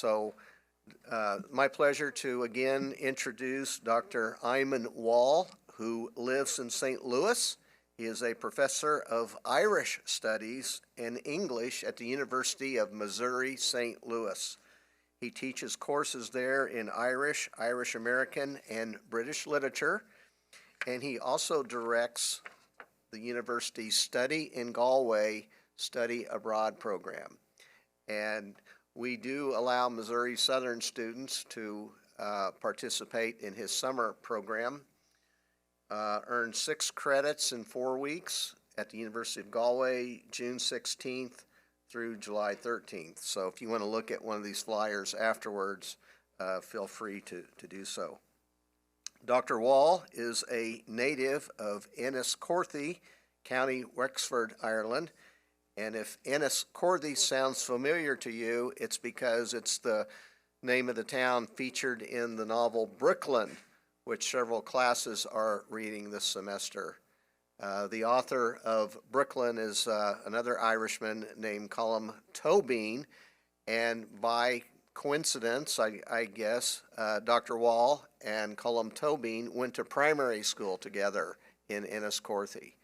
So my pleasure to again introduce Dr. Eamonn Wall, who lives in St. Louis. He is a professor of Irish Studies and English at the University of Missouri, St. Louis. He teaches courses there in Irish, Irish American, and British literature, and he also directs the university's Study in Galway Study Abroad program. And we do allow Missouri Southern students to participate in his summer program, earn 6 credits in 4 weeks at the University of Galway, June 16th through July 13th. So if you want to look at one of these flyers afterwards, feel free to do so. Dr. Wall is a native of Enniscorthy, County Wexford, Ireland. And if Enniscorthy sounds familiar to you, it's because it's the name of the town featured in the novel Brooklyn, which several classes are reading this semester. The author of Brooklyn is another Irishman named Colm Tóibín, and by coincidence, I guess, Dr. Wall and Colm Tóibín went to primary school together in Enniscorthy.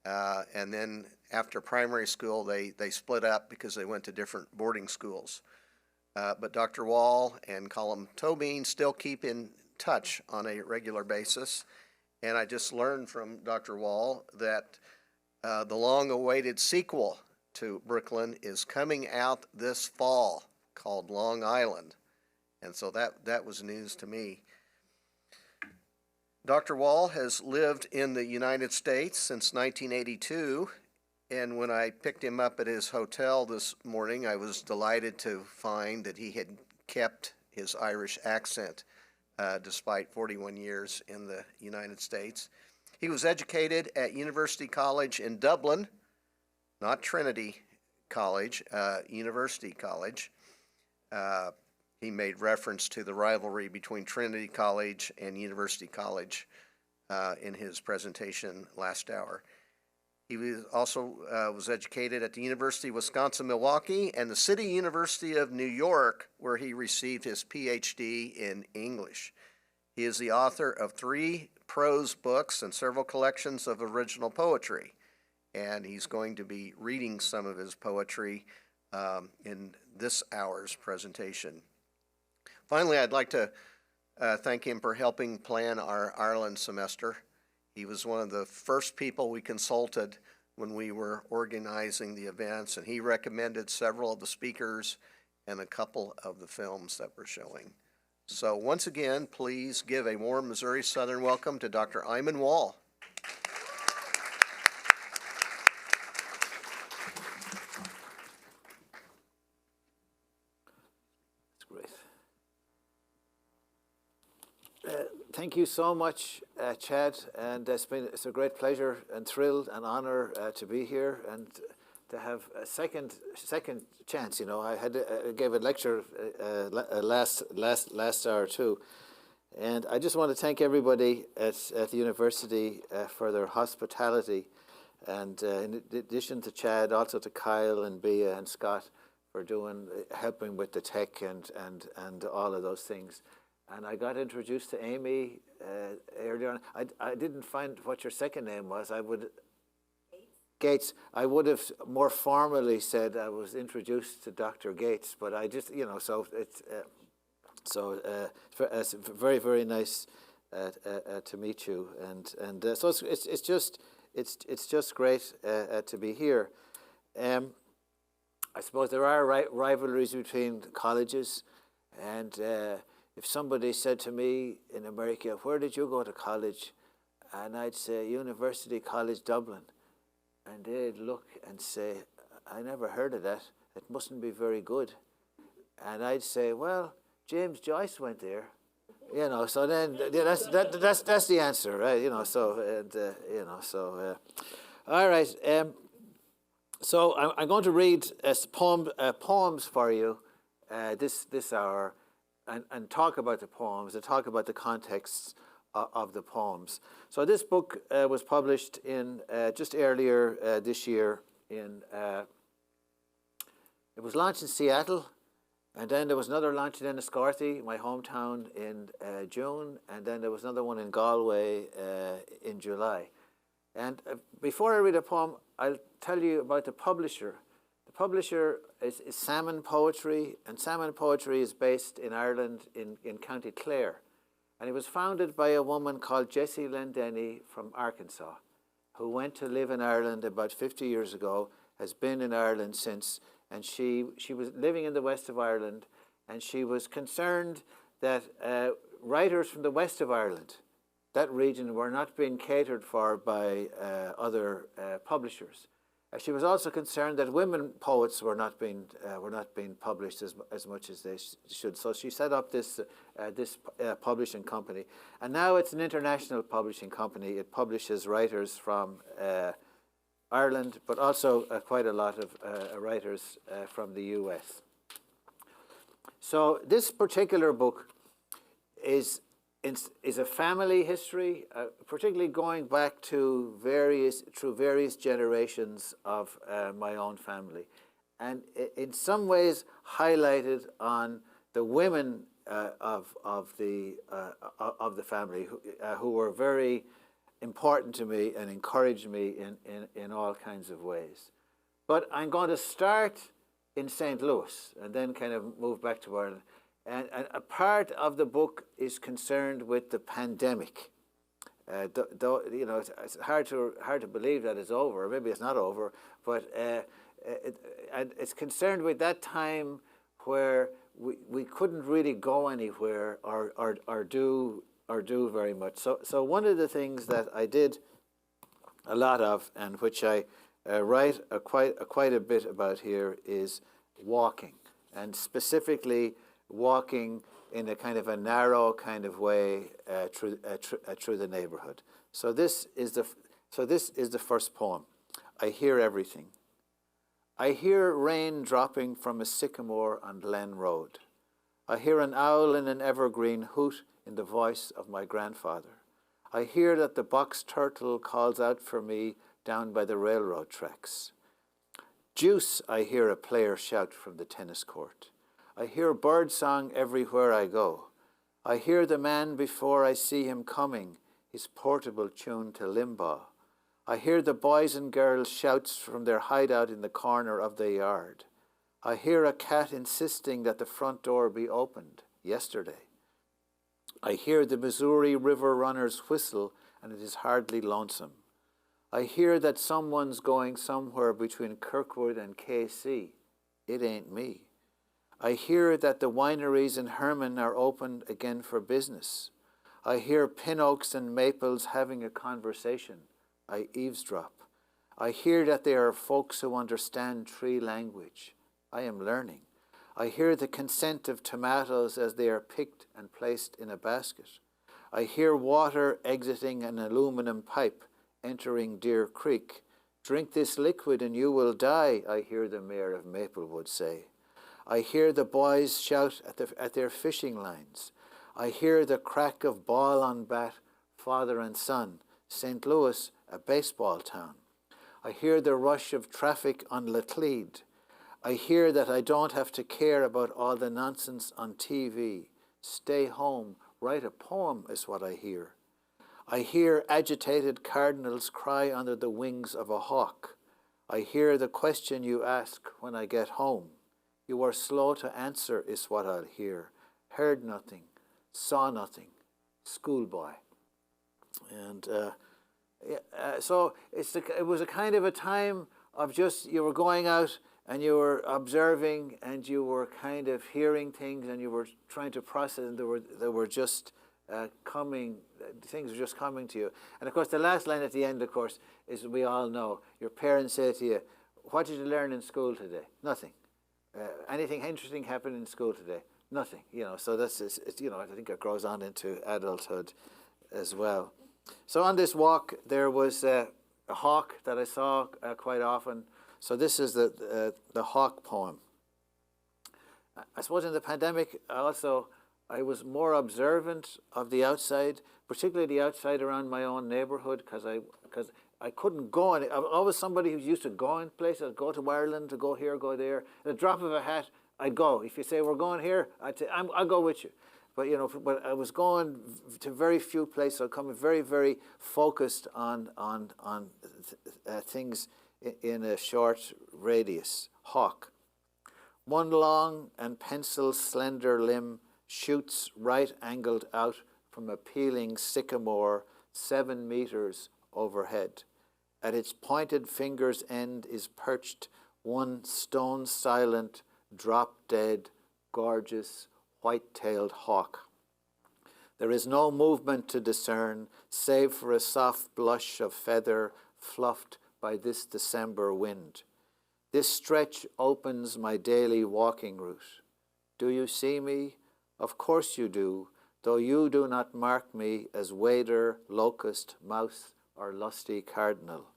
And then after primary school, they split up because they went to different boarding schools. But Dr. Wall and Colm Tóibín still keep in touch on a regular basis. And I just learned from Dr. Wall that the long-awaited sequel to Brooklyn is coming out this fall, called Long Island. And so that was news to me. Dr. Wall has lived in the United States since 1982, and when I picked him up at his hotel this morning, I was delighted to find that he had kept his Irish accent despite 41 years in the United States. He was educated at University College in Dublin, not Trinity College, University College. He made reference to the rivalry between Trinity College and University College in his presentation last hour. He was also was educated at the University of Wisconsin-Milwaukee and the City University of New York, where he received his PhD in English. He is the author of 3 prose books and several collections of original poetry, and he's going to be reading some of his poetry in this hour's presentation. Finally, I'd like to thank him for helping plan our Ireland semester. He was one of the first people we consulted when we were organizing the events, and he recommended several of the speakers and a couple of the films that we're showing. So once again, please give a warm Missouri Southern welcome to Dr. Eamonn Wall. Thank you so much, Chad, and it's a great pleasure and thrill and honor to be here and to have a second chance. You know, I gave a lecture last hour too, and I just want to thank everybody at the university for their hospitality, and in addition to Chad, also to Kyle and Bea and Scott for helping with the tech and all of those things. And I got introduced to Amy earlier on. I didn't find what your second name was. Gates. I would have more formally said I was introduced to Dr. Gates, but I just, you know, so it's very, very nice to meet you, and so it's just great to be here. I suppose there are rivalries between colleges, and if somebody said to me in America, "Where did you go to college?" and I'd say University College Dublin, and they'd look and say, "I never heard of that. It mustn't be very good." And I'd say, "Well, James Joyce went there." You know, so then that's the answer, right? You know, so all right. So I'm going to read poems for you this hour, and talk about the poems and talk about the contexts of the poems. So this book was published in just earlier this year. It was launched in Seattle, And then there was another launch in Enniscorthy, my hometown, in June, and then there was another one in Galway in July. And before I read a poem, I'll tell you about the publisher. The publisher is Salmon Poetry, and Salmon Poetry is based in Ireland, in County Clare. And it was founded by a woman called Jessie Lendenny from Arkansas, who went to live in Ireland about 50 years ago, has been in Ireland since, and she was living in the west of Ireland, and she was concerned that writers from the west of Ireland, that region, were not being catered for by other publishers. She was also concerned that women poets were not being published as much as they should. So she set up this publishing company, and now it's an international publishing company. It publishes writers from Ireland, but also quite a lot of writers from the US. So this particular book is a family history, particularly going back to various generations of my own family, and in some ways highlighted on the women of the family who were very important to me and encouraged me in all kinds of ways. But I'm going to start in St. Louis and then kind of move back to Ireland. And a part of the book is concerned with the pandemic. Though you know, it's hard to believe that it's over. Or maybe it's not over, but it's concerned with that time where we couldn't really go anywhere or do very much. So one of the things that I did a lot of, and which I write quite a bit about here, is walking, and specifically walking in a kind of a narrow kind of way through the neighborhood. So this is the first poem. I hear everything. I hear rain dropping from a sycamore on Glen Road. I hear an owl in an evergreen hoot in the voice of my grandfather. I hear that the box turtle calls out for me down by the railroad tracks. Juice, I hear a player shout from the tennis court. I hear birdsong everywhere I go. I hear the man before I see him coming, his portable tune to Limbaugh. I hear the boys and girls shouts from their hideout in the corner of the yard. I hear a cat insisting that the front door be opened yesterday. I hear the Missouri River runners whistle, and it is hardly lonesome. I hear that someone's going somewhere between Kirkwood and KC. It ain't me. I hear that the wineries in Herman are open again for business. I hear pin oaks and maples having a conversation. I eavesdrop. I hear that there are folks who understand tree language. I am learning. I hear the consent of tomatoes as they are picked and placed in a basket. I hear water exiting an aluminum pipe, entering Deer Creek. Drink this liquid and you will die, I hear the mayor of Maplewood say. I hear the boys shout at their fishing lines. I hear the crack of ball on bat, father and son. St. Louis, a baseball town. I hear the rush of traffic on Laclede. I hear that I don't have to care about all the nonsense on TV. Stay home, write a poem is what I hear. I hear agitated cardinals cry under the wings of a hawk. I hear the question you ask when I get home. You are slow to answer is what I'll hear. Heard nothing, saw nothing, schoolboy. And so it was a kind of a time of just, you were going out and you were observing and you were kind of hearing things and you were trying to process, and they were just coming, things were just coming to you. And of course the last line at the end, of course, is we all know, your parents say to you, what did you learn in school today? Nothing. Anything interesting happened in school today? Nothing. You know, so that's, you know, I think it grows on into adulthood as well. So on this walk, there was a hawk that I saw quite often. So this is the hawk poem. I suppose in the pandemic, I was more observant of the outside, particularly the outside around my own neighbourhood, because I couldn't go. I was somebody who used to go in places, go to Ireland, to go here, go there. At a drop of a hat, I'd go. If you say we're going here, I'd say I'll go with you. But you know, but I was going to very few places. I'm coming very, very focused on things in a short radius. Hawk. One long and pencil slender limb shoots right-angled out from a peeling sycamore 7 meters overhead. At its pointed finger's end is perched one stone-silent, drop-dead, gorgeous, white-tailed hawk. There is no movement to discern, save for a soft blush of feather fluffed by this December wind. This stretch opens my daily walking route. Do you see me? Of course you do, though you do not mark me as wader, locust, mouse, or lusty cardinal.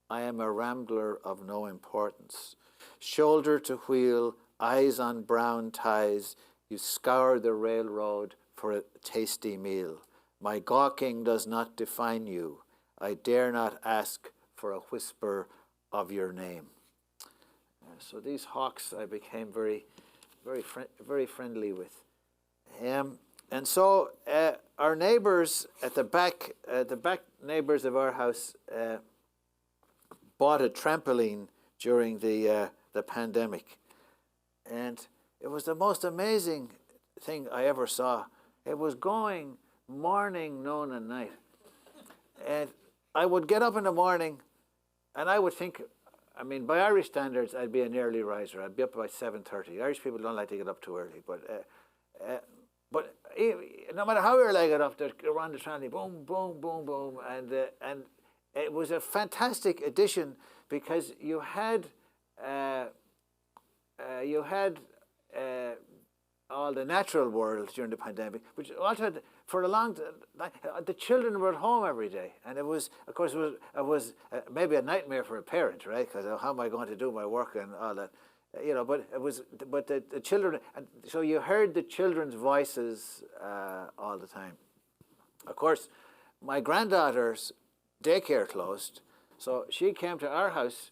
I am a rambler of no importance. Shoulder to wheel, eyes on brown ties, you scour the railroad for a tasty meal. My gawking does not define you. I dare not ask for a whisper of your name. So these hawks I became very friendly with. And so our neighbors at the back neighbors of our house bought a trampoline during the pandemic. And it was the most amazing thing I ever saw. It was going morning, noon, and night. And I would get up in the morning, and I would think, I mean, by Irish standards, I'd be an early riser. I'd be up by 7:30. Irish people don't like to get up too early, but no matter how early I got up, they'd go around the trampoline, boom, boom, boom, boom, and it was a fantastic addition because you had all the natural world during the pandemic, which also had, for a long time, the children were at home every day, and it was, of course, it was maybe a nightmare for a parent, right? Because how am I going to do my work and all that, you know? But it was, but the children, and so you heard the children's voices all the time. Of course, my granddaughter's daycare closed, so she came to our house,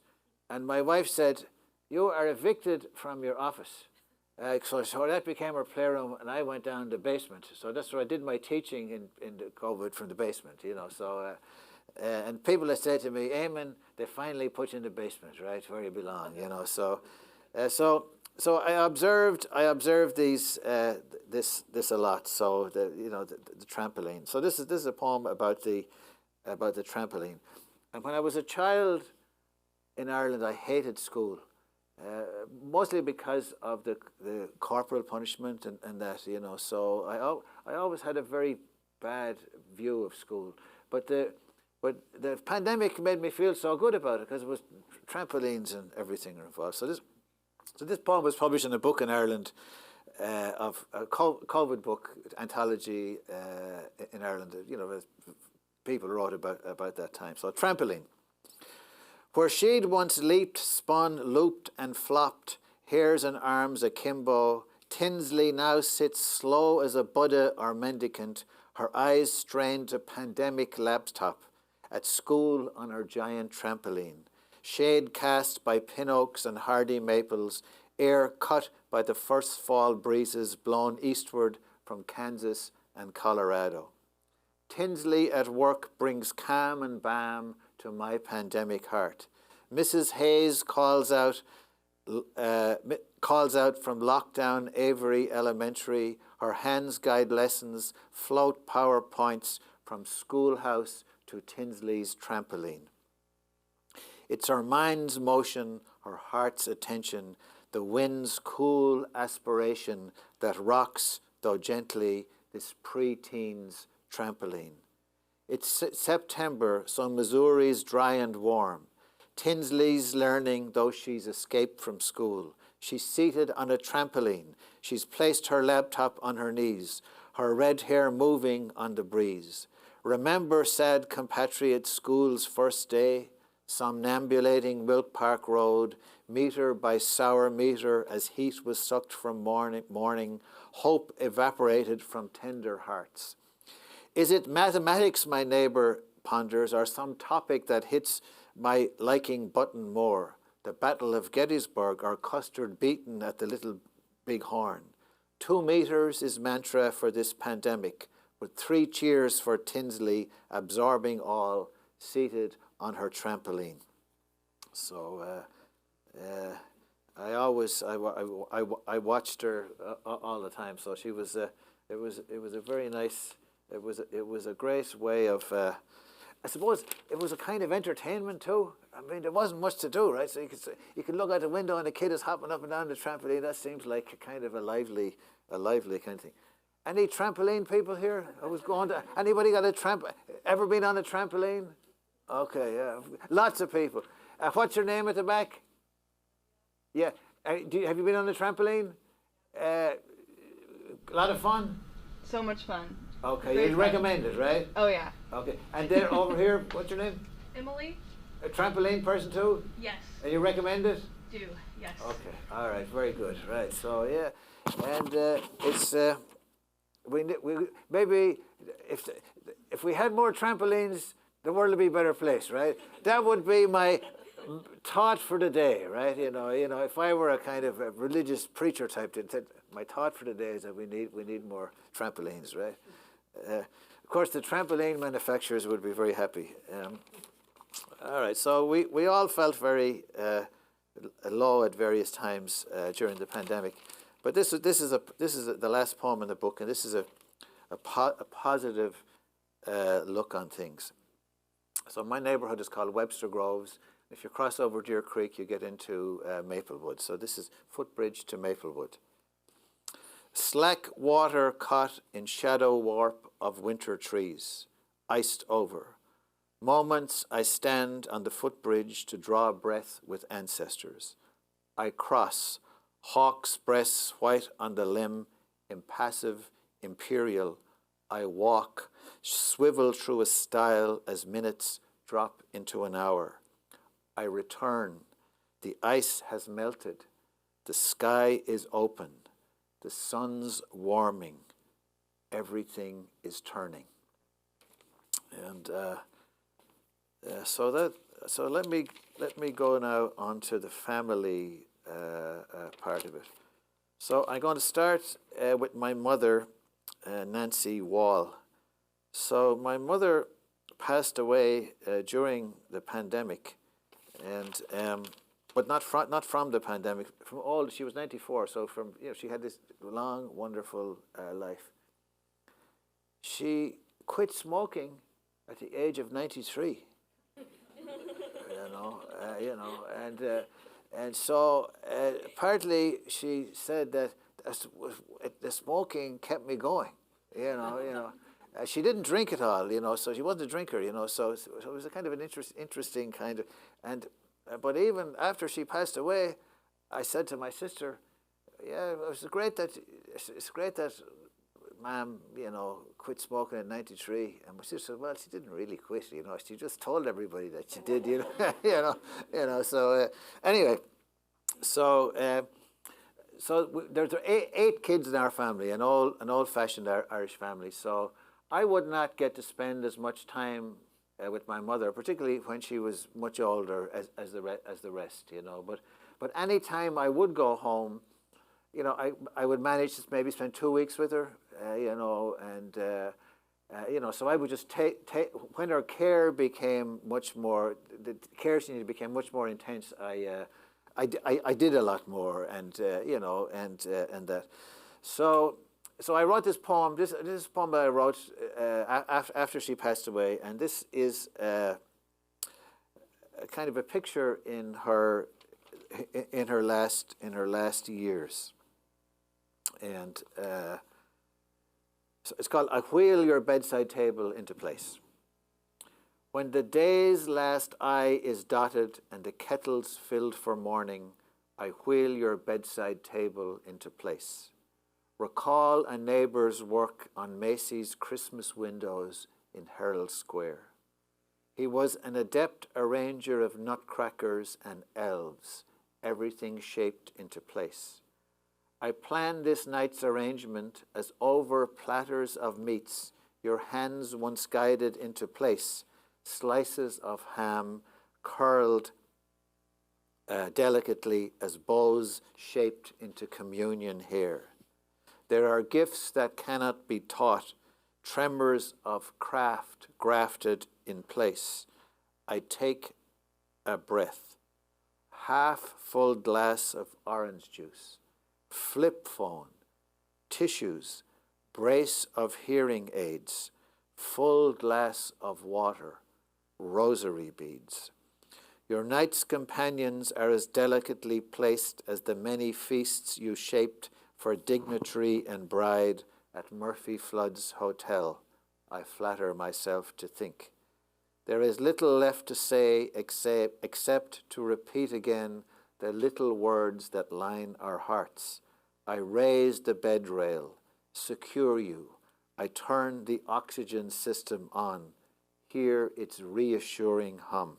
and my wife said, "You are evicted from your office." So that became her playroom, and I went down the basement. So that's where I did my teaching in the COVID from the basement, you know. So, and people have said to me, "Eamonn, they finally put you in the basement, right, where you belong," you know. So I observed these this a lot. So the trampoline. So this is a poem about the trampoline. And when I was a child in Ireland, I hated school. Mostly because of the corporal punishment and that, you know. So I always had a very bad view of school. But the pandemic made me feel so good about it because it was trampolines and everything involved. So this poem was published in a book in Ireland, of a COVID book, anthology in Ireland. You know, people wrote about that time. So trampoline. Where she'd once leaped, spun, looped, and flopped, hairs and arms akimbo, Tinsley now sits slow as a Buddha or mendicant, her eyes strained to pandemic laptop, at school on her giant trampoline, shade cast by pin oaks and hardy maples, air cut by the first fall breezes blown eastward from Kansas and Colorado. Tinsley at work brings calm and balm to my pandemic heart. Mrs. Hayes calls out from lockdown Avery Elementary. Her hands guide lessons, float PowerPoints from schoolhouse to Tinsley's trampoline. It's her mind's motion, her heart's attention, the wind's cool aspiration that rocks, though gently, this pre-teens trampoline. It's September, so Missouri's dry and warm. Tinsley's learning, though she's escaped from school. She's seated on a trampoline. She's placed her laptop on her knees, her red hair moving on the breeze. Remember, sad compatriot, school's first day, somnambulating Milk Park Road, meter by sour meter as heat was sucked from morning, hope evaporated from tender hearts. Is it mathematics, my neighbour ponders, or some topic that hits my liking button more? The Battle of Gettysburg or custard beaten at the little big horn. 2 meters is mantra for this pandemic, with 3 cheers for Tinsley, absorbing all, seated on her trampoline. So I watched her all the time. So she was it was a very nice. It was a great way of. I suppose it was a kind of entertainment too. I mean, there wasn't much to do, right? So you could look out the window and the kid is hopping up and down the trampoline. That seems like a kind of a lively kind of thing. Any trampoline people here? I was going to. Anybody got a ever been on a trampoline? Okay, yeah, lots of people. What's your name at the back? Yeah, have you been on a trampoline? A lot of fun. So much fun. Okay, you recommend it, right? Oh yeah. Okay, and then over here, what's your name? Emily? A trampoline person too? Yes. And you recommend it? Do, yes. Okay, all right, very good, right. So yeah, and it's we maybe if we had more trampolines, the world would be a better place, right? That would be my thought for the day, right? You know, if I were a kind of a religious preacher type, my thought for the day is that we need more trampolines, right? Of course, the trampoline manufacturers would be very happy. All right, so we all felt very low at various times during the pandemic, but this is the last poem in the book, and this is a positive look on things. So my neighborhood is called Webster Groves. If you cross over Deer Creek, you get into Maplewood. So this is footbridge to Maplewood. Slack water caught in shadow warp of winter trees, iced over. Moments I stand on the footbridge to draw breath with ancestors. I cross, hawk's breasts white on the limb, impassive, imperial. I walk, swivel through a stile as minutes drop into an hour. I return. The ice has melted. The sky is open. The sun's warming. Everything is turning. And so let me go now on to the family part of it. So I'm going to start with my mother, Nancy Wall. So my mother passed away during the pandemic, and but not from the pandemic. She was 94, so she had this long, wonderful life. She quit smoking at the age of 93. And so partly she said that the smoking kept me going. She didn't drink at all, so she wasn't a drinker, so it was a kind of an interesting kind of, but even after she passed away, I said to my sister, yeah, it's great that Ma'am, quit smoking at 93. And my sister said, well, she didn't really quit, she just told everybody that she did, so anyway, so there's 8 kids in our family, an old-fashioned Irish family, so I would not get to spend as much time with my mother, particularly when she was much older as the rest, But any time I would go home, I would manage to maybe spend 2 weeks with her, so I would just take when her care became much more, the care she needed became much more intense. I did a lot more, and that. So I wrote this poem. This is a poem that I wrote after she passed away, and this is a kind of a picture in her last years, and so it's called "I Wheel Your Bedside Table into Place." When the day's last eye is dotted and the kettle's filled for morning, I wheel your bedside table into place. Recall a neighbour's work on Macy's Christmas windows in Herald Square. He was an adept arranger of nutcrackers and elves, everything shaped into place. I planned this night's arrangement as over platters of meats, your hands once guided into place, slices of ham curled delicately as bows shaped into communion here. There are gifts that cannot be taught, tremors of craft grafted in place. I take a breath, half full glass of orange juice, flip phone, tissues, brace of hearing aids, full glass of water, rosary beads. Your night's companions are as delicately placed as the many feasts you shaped for dignitary and bride at Murphy Flood's hotel, I flatter myself to think. There is little left to say except to repeat again the little words that line our hearts. I raise the bed rail, secure you. I turn the oxygen system on. Hear its reassuring hum.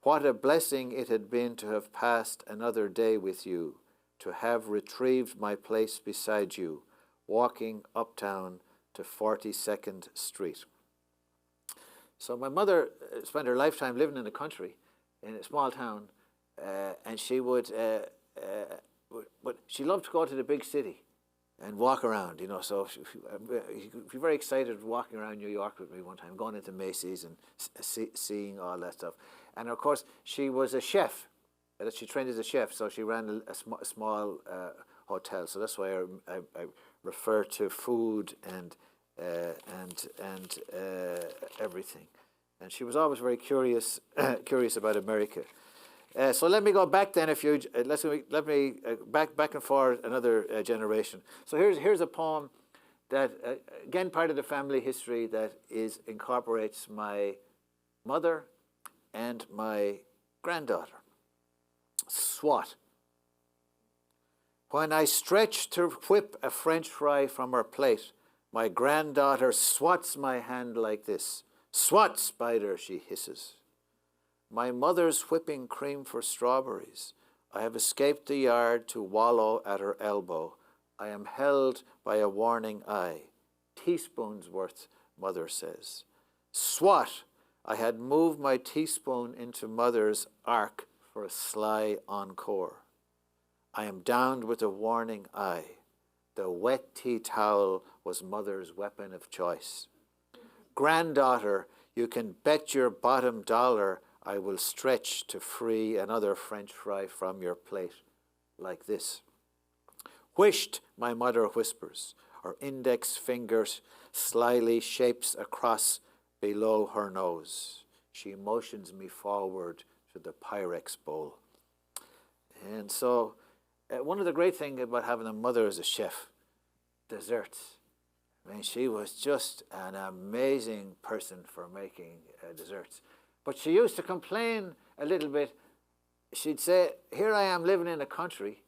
What a blessing it had been to have passed another day with you, to have retrieved my place beside you, walking uptown to 42nd Street. So my mother spent her lifetime living in the country, in a small town, and she would, but she loved to go to the big city and walk around, you know. So she'd be very excited walking around New York with me one time, going into Macy's and seeing all that stuff. And of course, she was a chef. She trained as a chef, so she ran a small hotel. So that's why I refer to food and everything. And she was always very curious about America. So let me go back then. Let me back and forward another generation. So here's a poem that again part of the family history that incorporates my mother and my granddaughter. Swat. When I stretch to whip a French fry from her plate, my granddaughter swats my hand like this. Swat, spider, she hisses. My mother's whipping cream for strawberries. I have escaped the yard to wallow at her elbow. I am held by a warning eye. Teaspoon's worth, mother says. Swat, I had moved my teaspoon into mother's arc for a sly encore. I am downed with a warning eye. The wet tea towel was mother's weapon of choice. Granddaughter, you can bet your bottom dollar I will stretch to free another French fry from your plate, like this. Whisht, my mother whispers. Her index finger slyly shapes a cross below her nose. She motions me forward to the Pyrex bowl. And so, one of the great things about having a mother as a chef, desserts. I mean, she was just an amazing person for making desserts. But she used to complain a little bit. She'd say, here I am living in the country,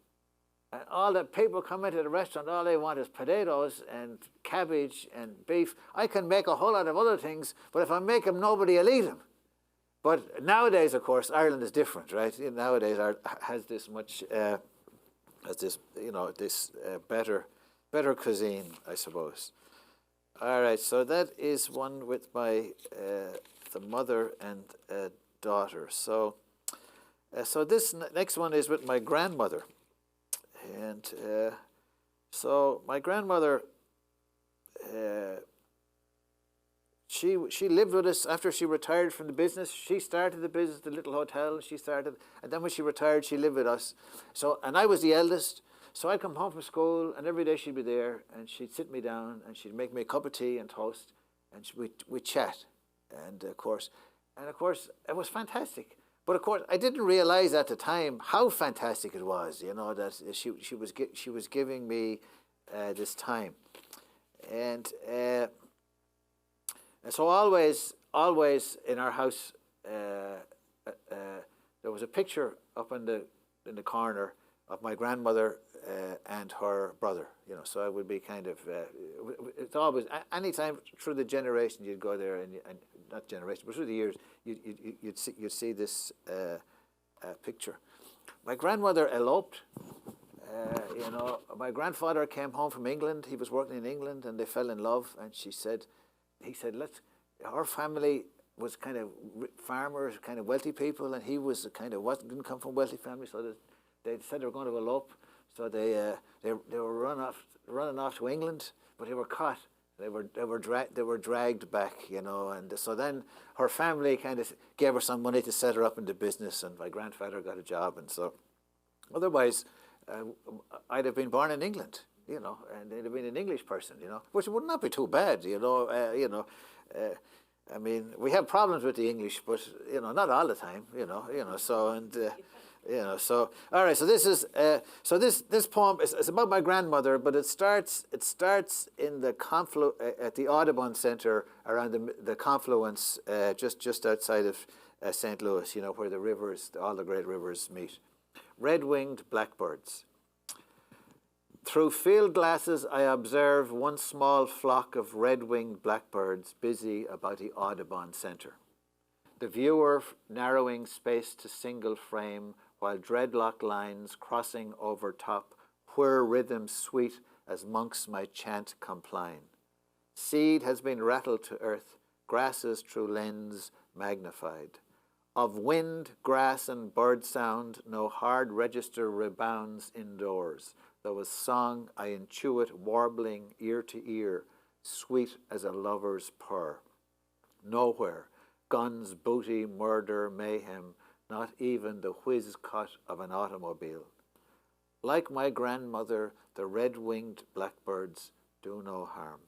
and all the people come into the restaurant, all they want is potatoes and cabbage and beef. I can make a whole lot of other things, but if I make them, nobody will eat them. But nowadays, of course, Ireland is different, right? Nowadays, has this much, better cuisine, I suppose. All right, so that is one with my the mother and daughter. So this next one is with my grandmother, and so my grandmother. She lived with us after she retired from the business. She started the business, the little hotel. And then when she retired, she lived with us. So, and I was the eldest. So I'd come home from school, and every day she'd be there, and she'd sit me down, and she'd make me a cup of tea and toast, and we'd chat, and of course, it was fantastic. But of course, I didn't realize at the time how fantastic it was. You know, that she was giving me this time, and so always in our house, there was a picture up in the corner of my grandmother and her brother. You know, so it would be kind of it's always any time through the generation you'd go there and not generation but through the years you'd see this picture. My grandmother eloped. You know, my grandfather came home from England. He was working in England, and they fell in love. And he said, our family was kind of farmers, kind of wealthy people, and he was kind of didn't come from wealthy family, so they said they were going to elope. So they were running off to England, but they were caught. They were dragged back, you know, and so then her family kind of gave her some money to set her up into business, and my grandfather got a job, and so otherwise I'd have been born in England, you know, and I'd have been an English person, you know, which would not be too bad, you know. I mean, we have problems with the English, but you know, not all the time, you know. So and. You know, so all right. So this is this poem is about my grandmother, but it starts in the at the Audubon Center around the confluence just outside of St. Louis. You know, where the rivers, all the great rivers meet. Red-winged blackbirds. Through field glasses, I observe one small flock of red-winged blackbirds busy about the Audubon Center. The viewer narrowing space to single frame, while dreadlock lines crossing over top, whir rhythms sweet as monks my chant compline. Seed has been rattled to earth, grasses through lens magnified. Of wind, grass, and bird sound, no hard register rebounds indoors, though as song I intuit warbling ear to ear, sweet as a lover's purr. Nowhere, guns, booty, murder, mayhem, not even the whiz-cut of an automobile. Like my grandmother, the red-winged blackbirds do no harm.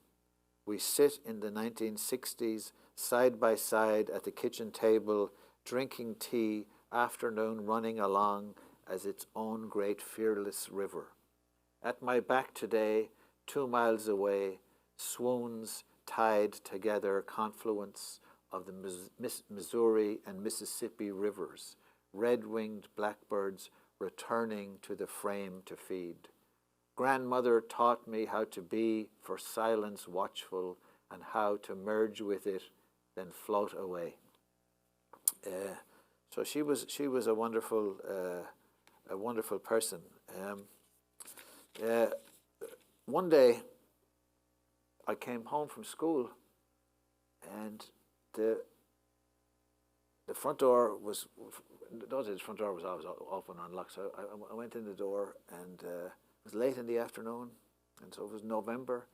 We sit in the 1960s, side by side at the kitchen table, drinking tea, afternoon running along as its own great fearless river. At my back today, 2 miles away, swoons tied together confluence of the Missouri and Mississippi rivers, red-winged blackbirds returning to the frame to feed. Grandmother taught me how to be for silence watchful and how to merge with it, then float away. So she was a wonderful person. One day, I came home from school, and the front door was, those days the front door was always open and unlocked, so I went in the door, and it was late in the afternoon, and so it was November,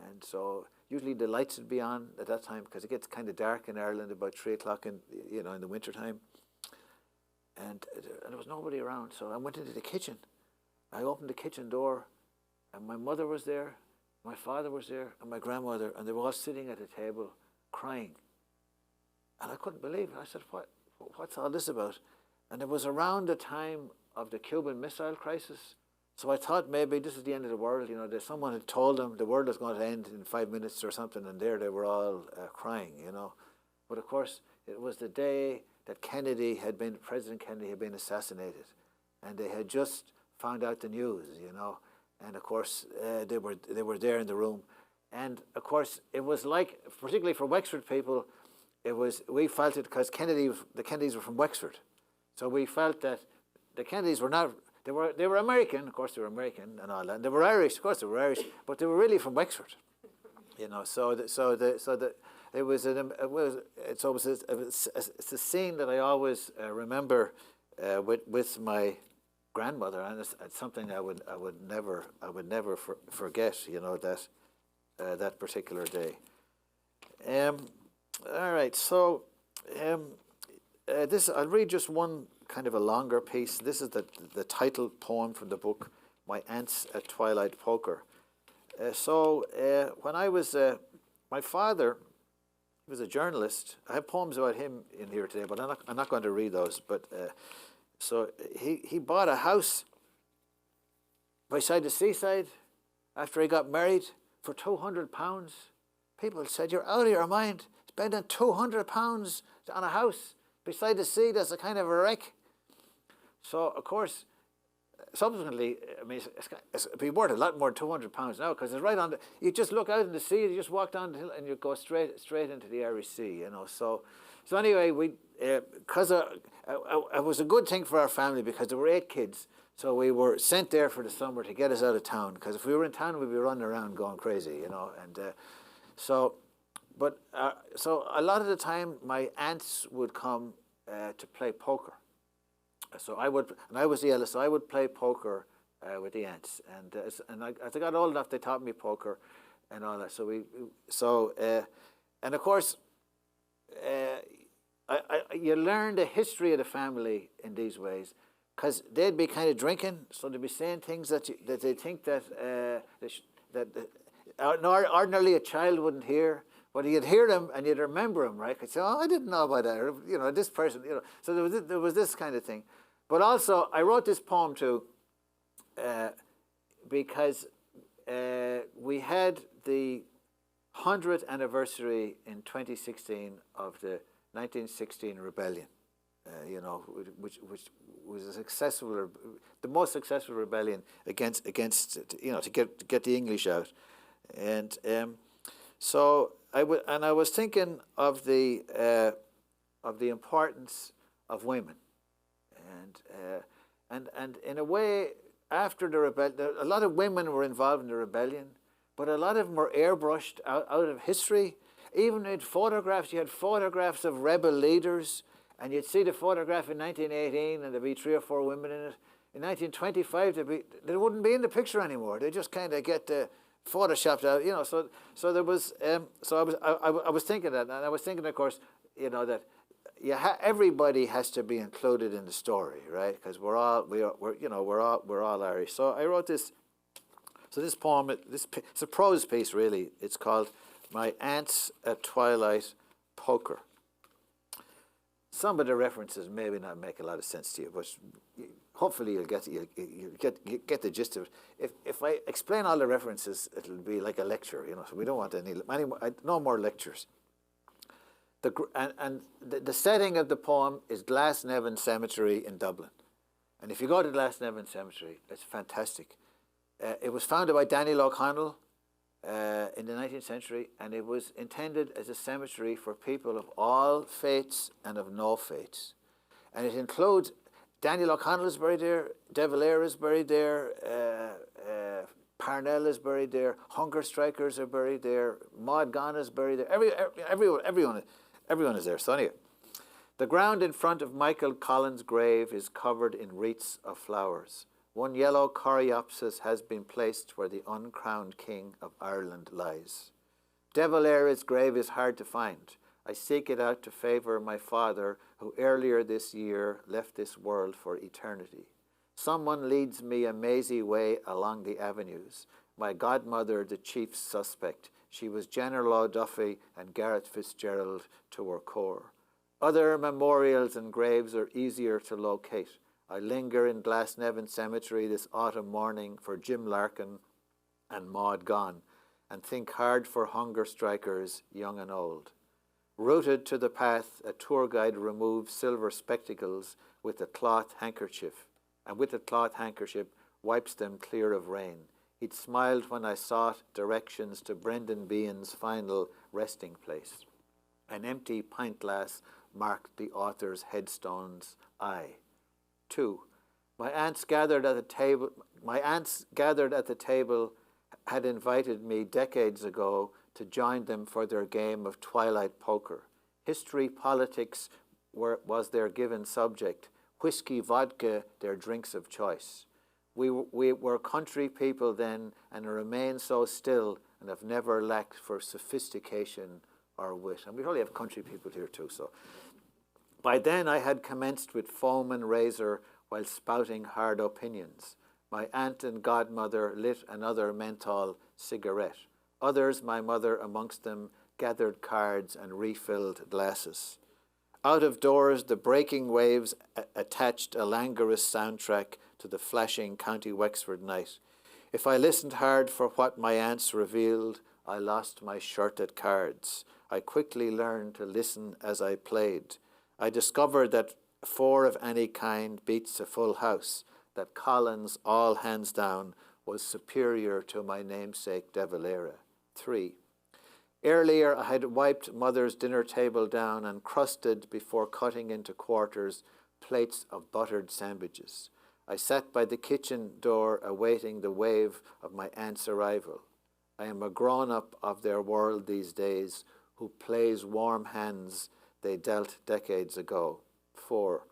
and so usually the lights would be on at that time because it gets kind of dark in Ireland about 3 o'clock in the winter time, and there was nobody around, so I went into the kitchen. I opened the kitchen door, and my mother was there, my father was there, and my grandmother, and they were all sitting at a table crying. And I couldn't believe it. I said, what's all this about? And it was around the time of the Cuban Missile Crisis. So I thought maybe this is the end of the world. You know, that someone had told them the world was going to end in 5 minutes or something, and there they were all crying, you know. But of course, it was the day that President Kennedy had been assassinated. And they had just found out the news, you know. And of course, they were there in the room. And of course, it was like, particularly for Wexford people, we felt it because the Kennedys were from Wexford, so we felt that the Kennedys were not. They were American, of course they were American and all that. And they were Irish, of course they were Irish, but they were really from Wexford, you know. It's a scene that I always remember with my grandmother, and it's something I would never forget, you know, that particular day. All right, so I'll read just one kind of a longer piece. This is the title poem from the book, My Aunts at Twilight Poker. When I was, my father was a journalist. I have poems about him in here today, but I'm not going to read those. But so he bought a house beside the seaside after he got married for £200. People said, "You're out of your mind. Spending £200 on a house beside the sea, that's a kind of a wreck." So, of course, subsequently, I mean, it's been worth a lot more than £200 now because it's right on you just look out in the sea, you just walk down the hill and you go straight into the Irish Sea, you know. So anyway, because it was a good thing for our family because there were 8 kids. So we were sent there for the summer to get us out of town because if we were in town, we'd be running around going crazy, you know. And so But so a lot of the time, my aunts would come to play poker. So I would, and I was the eldest, so I would play poker with the aunts. And as I got old enough, they taught me poker and all that. And of course, you learn the history of the family in these ways, because they'd be kind of drinking, so they'd be saying things that they think that ordinarily a child wouldn't hear. But you'd hear them and you'd remember them, right? You'd say, "Oh, I didn't know about that." Or, this person, So there was this kind of thing. But also, I wrote this poem too because we had the 100th anniversary in 2016 of the 1916 rebellion, which was the most successful rebellion against to get the English out, and so I was thinking of the importance of women, and in a way, after the rebellion, a lot of women were involved in the rebellion, but a lot of them were airbrushed out of history. Even in photographs, you had photographs of rebel leaders, and you'd see the photograph in 1918, and there'd be 3 or 4 women in it. In 1925, they wouldn't be in the picture anymore. They just kind of get photoshopped out, So there was, I was thinking that, and I was thinking, of course, that everybody has to be included in the story, right? Because we're all Irish. So I wrote this. So this poem, it's a prose piece, really. It's called "My Aunts at Twilight Poker." Some of the references maybe not make a lot of sense to you, but hopefully you'll get the gist of it. If I explain all the references, it'll be like a lecture, So we don't want no more lectures. The setting of the poem is Glasnevin Cemetery in Dublin, and if you go to Glasnevin Cemetery, it's fantastic. It was founded by Daniel O'Connell in the 19th century, and it was intended as a cemetery for people of all faiths and of no faiths. And it includes Daniel O'Connell is buried there, De Valera is buried there, Parnell is buried there, Hunger Strikers are buried there, Maud Gonne is buried there. Everyone is there. So anyway, the ground in front of Michael Collins' grave is covered in wreaths of flowers. One yellow coreopsis has been placed where the uncrowned king of Ireland lies. De Valera's grave is hard to find. I seek it out to favour my father, who earlier this year left this world for eternity. Someone leads me a mazy way along the avenues. My godmother, the chief suspect. She was General O'Duffy and Gareth Fitzgerald to her core. Other memorials and graves are easier to locate. I linger in Glasnevin Cemetery this autumn morning for Jim Larkin and Maud Gonne, and think hard for hunger strikers, young and old. Rooted to the path, a tour guide removes silver spectacles with a cloth handkerchief, and with the cloth handkerchief wipes them clear of rain. He'd smiled when I sought directions to Brendan Behan's final resting place. An empty pint glass marked the author's headstone's eye. 2. My aunts gathered at the table had invited me decades ago to join them for their game of Twilight Poker. History, politics was their given subject. Whiskey, vodka, their drinks of choice. We were country people then, and remain so still, and have never lacked for sophistication or wit. And we probably have country people here too. So by then I had commenced with foam and razor while spouting hard opinions. My aunt and godmother lit another menthol cigarette. Others, my mother amongst them, gathered cards and refilled glasses. Out of doors, the breaking waves attached a languorous soundtrack to the flashing County Wexford night. If I listened hard for what my aunts revealed, I lost my shirt at cards. I quickly learned to listen as I played. I discovered that 4 of any kind beats a full house, that Collins, all hands down, was superior to my namesake De Valera. 3. Earlier, I had wiped mother's dinner table down and crusted, before cutting into quarters, plates of buttered sandwiches. I sat by the kitchen door awaiting the wave of my aunt's arrival. I am a grown-up of their world these days, who plays warm hands they dealt decades ago. 4.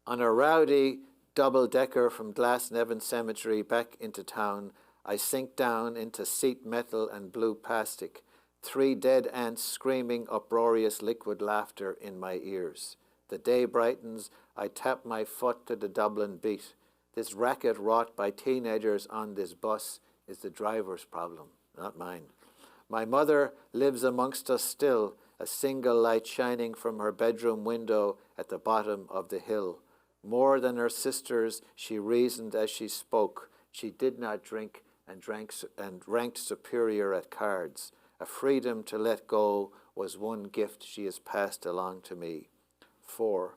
On a rowdy double-decker from Glasnevin Cemetery back into town, I sink down into seat metal and blue plastic, 3 dead ants screaming uproarious liquid laughter in my ears. The day brightens, I tap my foot to the Dublin beat. This racket wrought by teenagers on this bus is the driver's problem, not mine. My mother lives amongst us still, a single light shining from her bedroom window at the bottom of the hill. More than her sisters, she reasoned as she spoke. She did not drink and ranked superior at cards. A freedom to let go was one gift she has passed along to me. 4.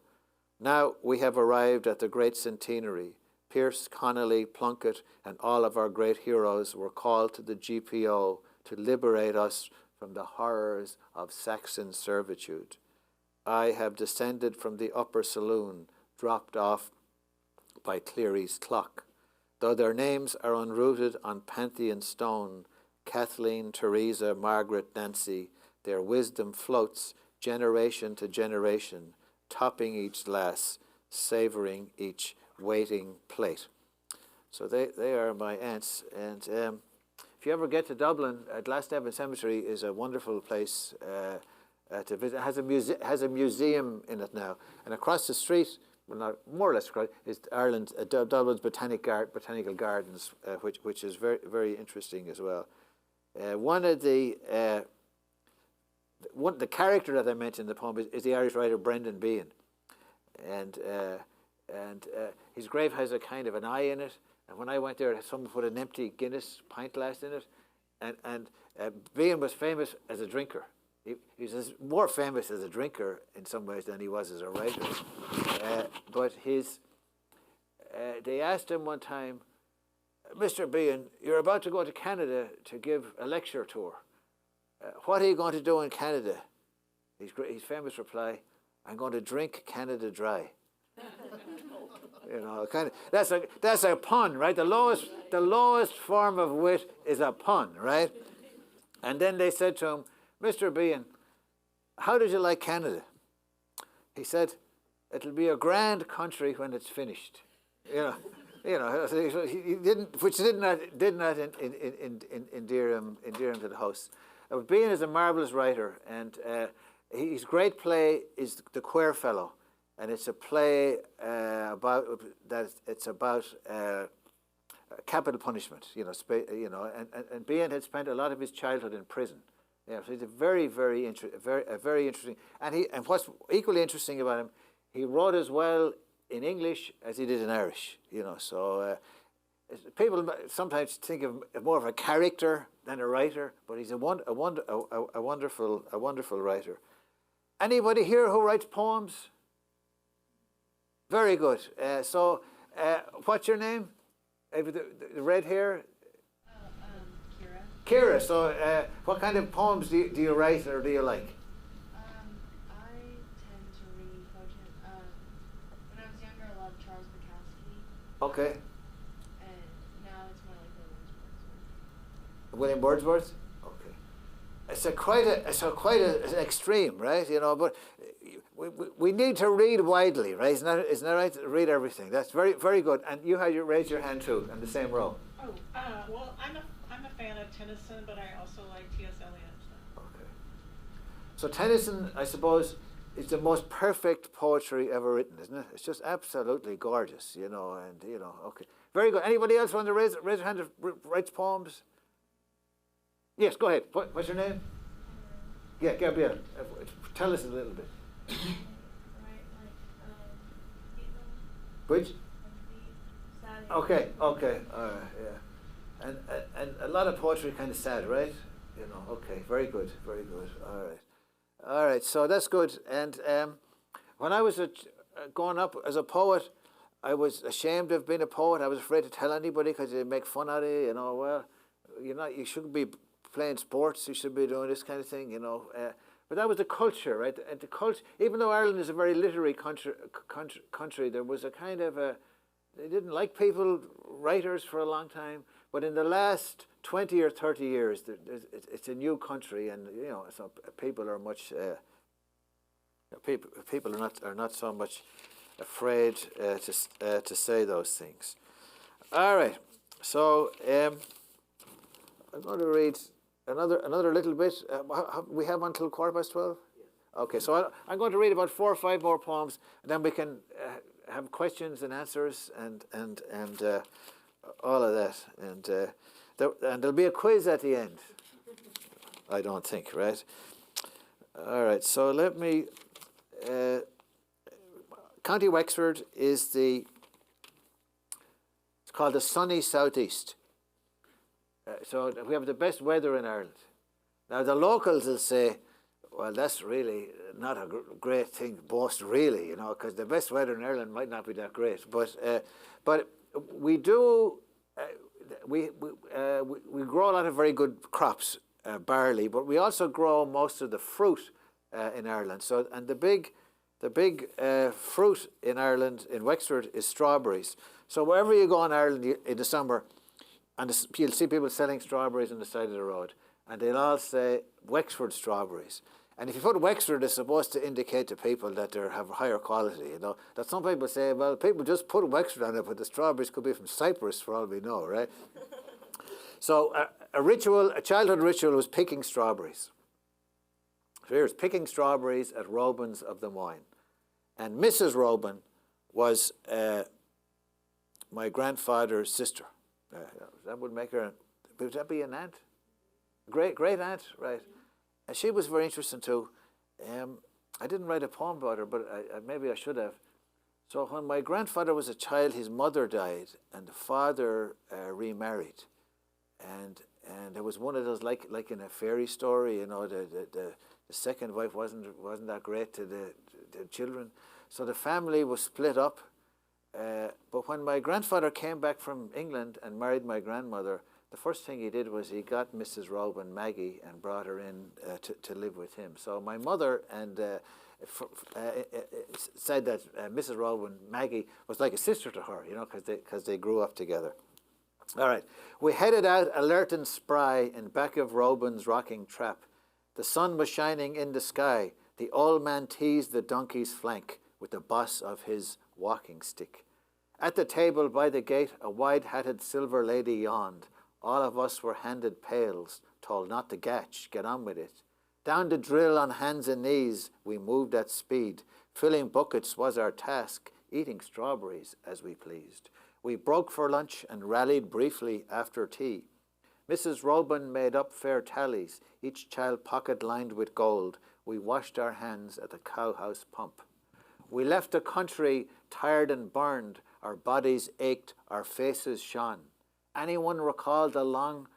Now we have arrived at the great centenary. Pierce, Connolly, Plunkett, and all of our great heroes were called to the GPO to liberate us from the horrors of Saxon servitude. I have descended from the upper saloon, dropped off by Cleary's clock. Though their names are unrooted on Pantheon stone, Kathleen, Teresa, Margaret, Nancy, their wisdom floats generation to generation, topping each glass, savouring each waiting plate. So they are my aunts. And if you ever get to Dublin, Glasnevin Cemetery is a wonderful place to visit. It has a museum in it now. And across the street, well, not more or less across, is Ireland's Dublin's Botanical Gardens, which is very, very interesting as well. The character that I mentioned in the poem is the Irish writer Brendan Behan. And his grave has a kind of an eye in it. And when I went there, someone put an empty Guinness pint glass in it. And Behan was famous as a drinker. He was more famous as a drinker in some ways than he was as a writer. But they asked him one time, Mr. Behan, you're about to go to Canada to give a lecture tour. What are you going to do in Canada? His famous reply, I'm going to drink Canada dry. You know, that's a pun, right? The lowest form of wit is a pun, right? And then they said to him, Mr. Behan, how did you like Canada? He said, it'll be a grand country when it's finished. He didn't, which did not endear him to the house. Behan is a marvelous writer, and his great play is The Queer Fellow, and it's a play about capital punishment. And Behan had spent a lot of his childhood in prison. Yeah, so he's a very interesting. And what's equally interesting about him, he wrote as well in English as he did in Irish. People sometimes think of him more of a character than a writer, but he's a wonderful writer. Anybody here who writes poems? Very good. What's your name? The red hair. Kira. So, what kind of poems do you write or do you like? I tend to read poetry. When I was younger, I loved Charles Bukowski. Okay. And now it's more like William Wordsworth. Okay. It's quite an extreme, right? But we need to read widely, right? Isn't that right? Read everything. That's very, very good. And you raised your hand too in the same row. Oh, well, I'm a fan of Tennyson, but I also like T.S. Eliot. Okay. So Tennyson, I suppose, is the most perfect poetry ever written, isn't it? It's just absolutely gorgeous, okay. Very good. Anybody else want to raise your hand that writes poems? Yes, go ahead. What's your name? Yeah, Gabrielle. Tell us a little bit. Which? Okay, all right, yeah. And a lot of poetry kind of sad, right? Okay, very good. All right, so that's good. And when I was growing up as a poet, I was ashamed of being a poet. I was afraid to tell anybody because they'd make fun out of you. Well, you shouldn't be playing sports. You should be doing this kind of thing. But that was the culture, right? And the culture, even though Ireland is a very literary country, there was a kind of they didn't like people, writers, for a long time. But in the last 20 or 30 years, it's a new country, and so people are much. People are not so much afraid to say those things. All right, so I'm going to read another little bit. We have until 12:15. Okay, so I'm going to read about 4 or 5 more poems, and then we can have questions and answers and all of that, and there'll be a quiz at the end. I don't think, right? All right, so let me. County Wexford is it's called the sunny southeast. So we have the best weather in Ireland. Now the locals will say, well, that's really not a great thing to boast, really, because the best weather in Ireland might not be that great. But we do, we grow a lot of very good crops, barley, but we also grow most of the fruit in Ireland. So, and the big fruit in Ireland, in Wexford, is strawberries. So wherever you go in Ireland in the summer, and you'll see people selling strawberries on the side of the road, and they'll all say Wexford strawberries. And if you put Wexford, it's supposed to indicate to people that they have higher quality. That some people say, well, people just put Wexford on it, but the strawberries could be from Cyprus for all we know, right? So a childhood ritual was picking strawberries. So here's picking strawberries at Robin's of the Moyne. And Mrs. Robin was my grandfather's sister. That would make her, would that be an aunt? Great aunt, right? And she was very interesting too. I didn't write a poem about her, but maybe I should have. So when my grandfather was a child, his mother died, and the father remarried. And there was one of those, like in a fairy story, the second wife wasn't that great to the children. So the family was split up. But when my grandfather came back from England and married my grandmother, the first thing he did was he got Mrs. Robin, Maggie, and brought her in to live with him. So my mother said that Mrs. Robin, Maggie, was like a sister to her, because they grew up together. All right. We headed out alert and spry in back of Robin's rocking trap. The sun was shining in the sky. The old man teased the donkey's flank with the boss of his walking stick. At the table by the gate, a wide-hatted silver lady yawned. All of us were handed pails, told not to gatch, get on with it. Down the drill on hands and knees, we moved at speed. Filling buckets was our task, eating strawberries as we pleased. We broke for lunch and rallied briefly after tea. Mrs. Robin made up fair tallies, each child pocket lined with gold. We washed our hands at the cowhouse pump. We left the country tired and burned. Our bodies ached, our faces shone. Anyone recall the long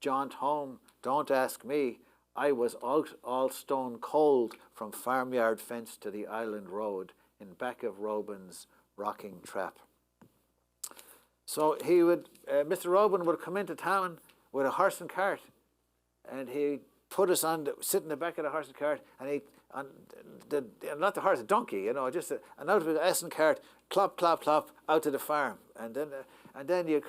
jaunt home? Don't ask me. I was out all stone cold from farmyard fence to the island road in back of Robin's rocking trap. So he would, Mr. Robin would come into town with a horse and cart, and he put us sit in the back of the horse and cart, and not the horse, a donkey, and out of the ass and cart, clop, clop, clop, out to the farm, and then he'd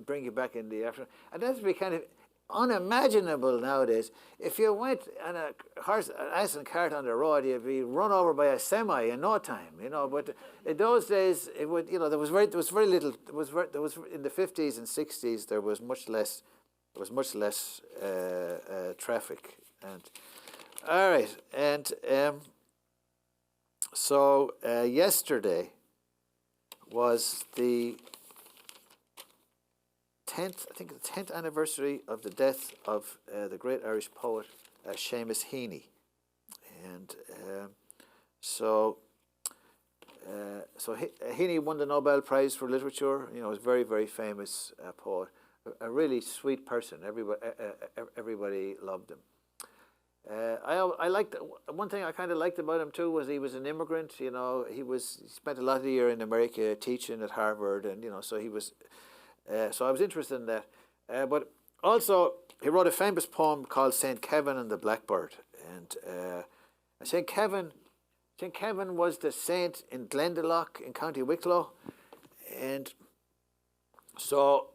bring you back in the afternoon, and that would be kind of unimaginable nowadays. If you went on an ass and cart on the road, you'd be run over by a semi in no time, But in those days, it would, there was very little. There was in the 50s and 60s. There was much less. There was much less traffic. And all right, and so yesterday was the 10th anniversary of the death of the great Irish poet Seamus Heaney, and so Heaney won the Nobel Prize for Literature. He was a very, very famous poet, a really sweet person. Everybody loved him. I liked one thing I kind of liked about him too was he was an immigrant. He spent a lot of the year in America teaching at Harvard, and so he was. So I was interested in that. But also, he wrote a famous poem called St. Kevin and the Blackbird. And St. Kevin St. Kevin was the saint in Glendalough in County Wicklow, and so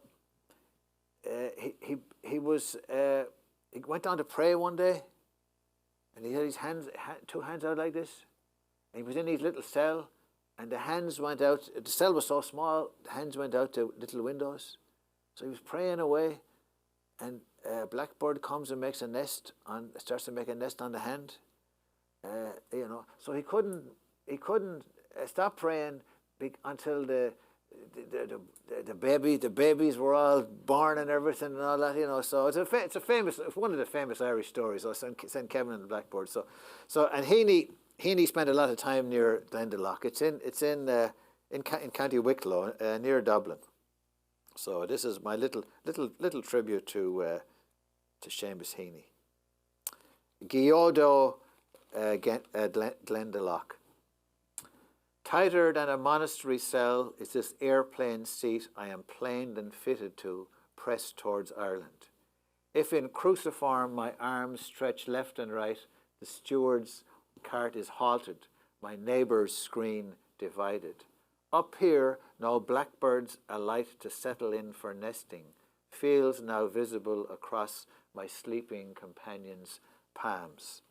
he went down to pray one day, and he had his two hands out like this, and he was in his little cell, and the hands went out. The cell was so small, the hands went out to little windows. So he was praying away, and a blackbird comes and starts to make a nest on the hand. So he couldn't stop praying until the babies were all born and everything and all that. So it's one of the famous Irish stories. St. Kevin and the blackbird. So and Heaney spent a lot of time near Glendalough. It's in County Wicklow, near Dublin. So this is my little tribute to Seamus Heaney. Giodo Glendalough. Tighter than a monastery cell is this airplane seat I am planed and fitted to, pressed towards Ireland. If in cruciform my arms stretch left and right, the steward's cart is halted, my neighbour's screen divided. Up here, no blackbirds alight to settle in for nesting, fields now visible across my sleeping companion's palms.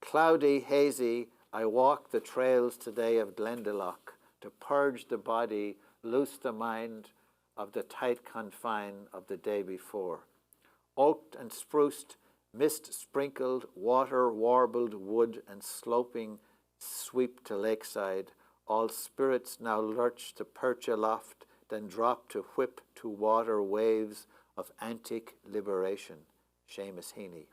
Cloudy, hazy, I walk the trails today of Glendalough to purge the body, loose the mind of the tight confine of the day before. Oaked and spruced, mist sprinkled, water warbled wood and sloping sweep to lakeside. All spirits now lurch to perch aloft, then drop to whip to water waves of antique liberation. Seamus Heaney.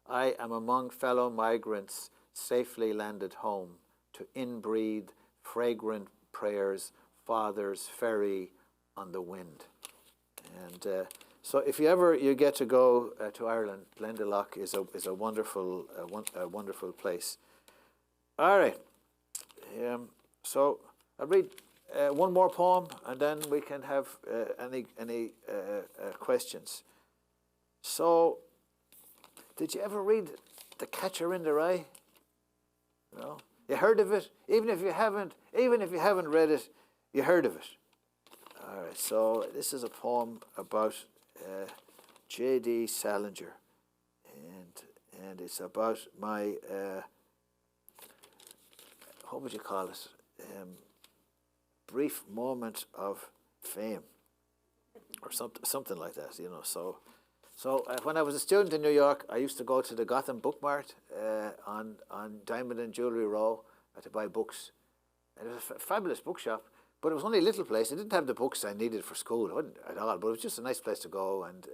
I am among fellow migrants safely landed home to inbreathe fragrant prayers, Father's ferry on the wind. And so if you get to go to Ireland, Glendalough is a wonderful place. All right. So I'll read one more poem, and then we can have any questions. So, did you ever read The Catcher in the Rye? No, you heard of it. Even if you haven't read it, you heard of it. All right. So this is a poem about J.D. Salinger, and it's about my what would you call it? Brief moment of fame, or something like that. So when I was a student in New York, I used to go to the Gotham Book Mart on Diamond and Jewelry Row to buy books. And it was a fabulous bookshop, but it was only a little place. It didn't have the books I needed for school, it wasn't at all, but it was just a nice place to go. And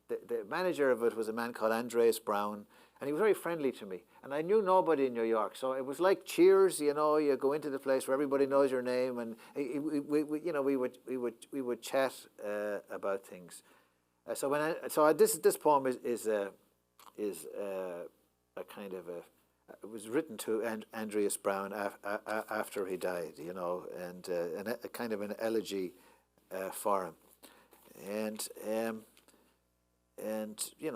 the manager of it was a man called Andreas Brown, and he was very friendly to me. And I knew nobody in New York, so it was like Cheers. You go into the place where everybody knows your name, and we would chat about things. This poem is a kind of it was written to Andreas Brown after he died, and a kind of an elegy for him,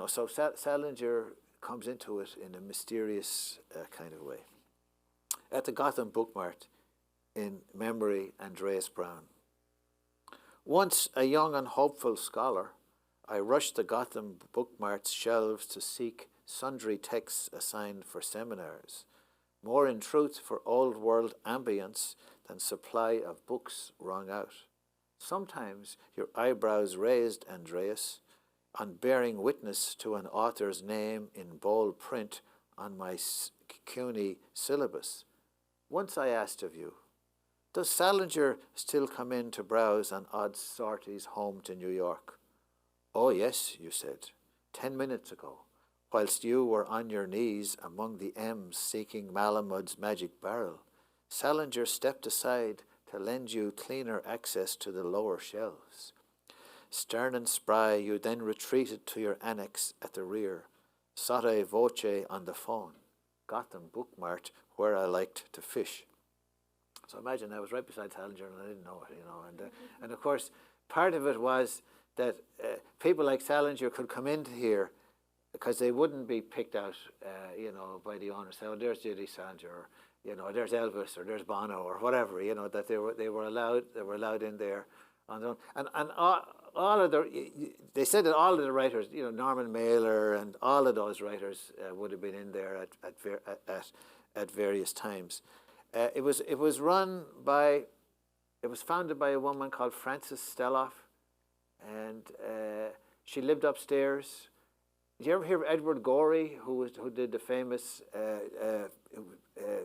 so Salinger comes into it in a mysterious kind of way. At the Gotham Book Mart, in memory, Andreas Brown. Once a young and hopeful scholar, I rushed the Gotham Book Mart's shelves to seek sundry texts assigned for seminars, more in truth for old world ambience than supply of books wrung out. Sometimes your eyebrows raised, Andreas, on bearing witness to an author's name in bold print on my CUNY syllabus. Once I asked of you, does Salinger still come in to browse on odd sorties home to New York? Oh yes, you said, 10 minutes ago, whilst you were on your knees among the M's seeking Malamud's magic barrel. Salinger stepped aside to lend you cleaner access to the lower shelves. Stern and spry, you then retreated to your annex at the rear, sotto voce on the phone. Gotham Book Mart, where I liked to fish. So imagine I was right beside Salinger and I didn't know it, and of course part of it was that people like Salinger could come into here because they wouldn't be picked out, by the owner. Say, oh, there's J.D. Salinger, you know, there's Elvis or there's Bono or whatever, you know, that they were allowed in there on their own. And all of they said that all of the writers, you know, Norman Mailer and all of those writers would have been in there at various times. It was founded by a woman called Frances Steloff, and she lived upstairs. Did you ever hear of Edward Gorey, who did the famous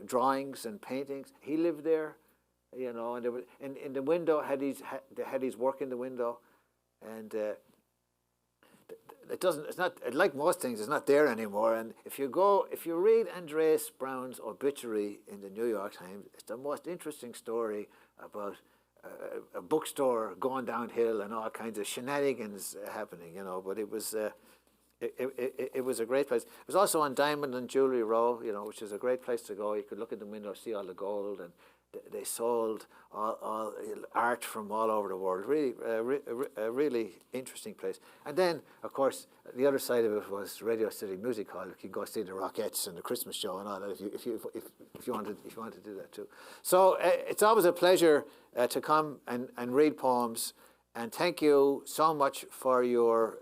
drawings and paintings? He lived there, you know, and there was, in the window they had his work in the window, and it's not like most things. It's not there anymore. And if you read Andreas Brown's obituary in the New York Times, it's the most interesting story about a bookstore going downhill and all kinds of shenanigans happening, you know. But it was it was a great place. It was also on Diamond and Jewelry Row, you know, which is a great place to go. You could look at the window, see all the gold, and they sold all art from all over the world. Really, a really interesting place. And then, of course, the other side of it was Radio City Music Hall. You could go see the Rockettes and the Christmas show and all that if you wanted to do that too. So it's always a pleasure to come and read poems. And thank you so much for your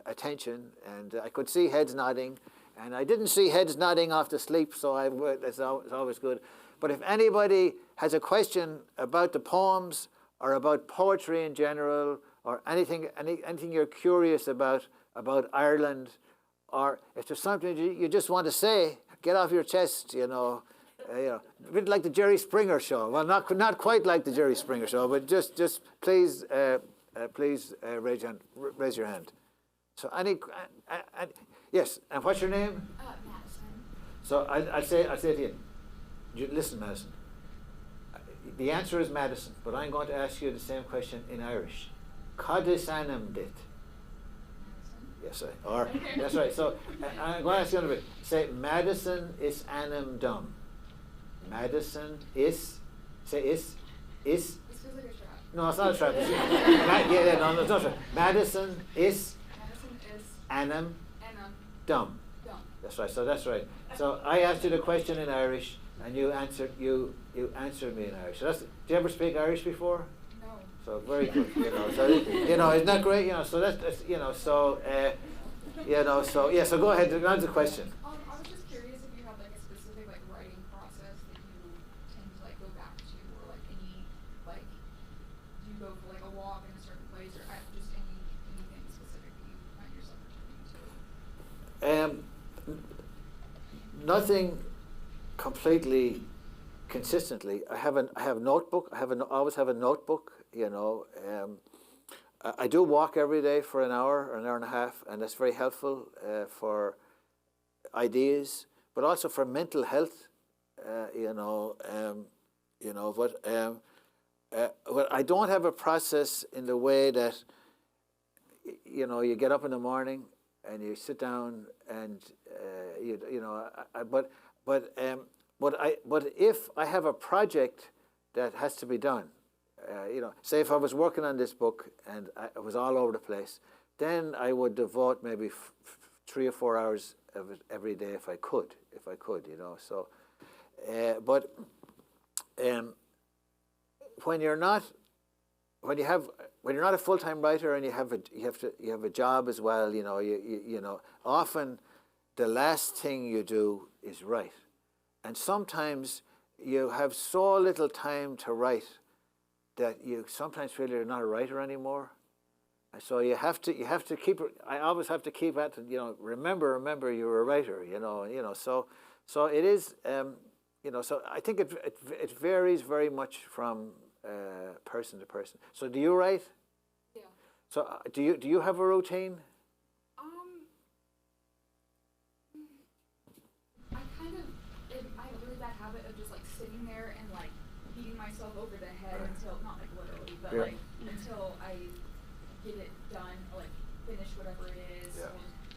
attention. And I could see heads nodding, and I didn't see heads nodding off to sleep, so it's always good. But if anybody has a question about the poems or about poetry in general, or anything you're curious about Ireland, or if there's something you just want to say, get off your chest, you know. A bit like the Jerry Springer show. Well, not quite like the Jerry Springer show, but just please raise your hand. So yes, and what's your name? Madison. So I'll say to you. Listen, Madison. The answer is Madison, but I'm going to ask you the same question in Irish. Cadis anam dit. Yes, right. Or that's right. So I'm going to ask you another bit. Say Madison is anam dum. Madison is. Say is. This feels like a trap. No, it's not a trap. No, it's not a trap. Madison is. Madison is. Anam. Dum. Dum. That's right. So that's right. So I asked you the question in Irish, and you answered me in Irish. So did you ever speak Irish before? No. So very good. You know. So isn't that great? You know. So that's you know. So So yeah. So go ahead. Answer the question. I was just curious if you have like a specific like writing process that you tend to like go back to, or like any like do you go for like a walk in a certain place, or just anything specific that you find yourself returning to? Nothing completely consistently. I have a notebook. Always have a notebook. You know, I do walk every day for an hour or an hour and a half, and that's very helpful for ideas, but also for mental health. But I don't have a process in the way that you get up in the morning and you sit down and but if I have a project that has to be done, say if I was working on this book and it was all over the place, then I would devote maybe 3 or 4 hours of it every day if I could. So, but when you're not a full-time writer and you have a job as well, often the last thing you do is write, and sometimes you have so little time to write that you sometimes feel you're not a writer anymore, and so you have to keep. I always have to keep at remember you're a writer. So it is. So I think it varies very much from person to person. So do you write? Yeah. So do you have a routine? I have a really bad habit of just like sitting there and like beating myself over the head until, not like literally, but like until I get it done, or like finish whatever it is, or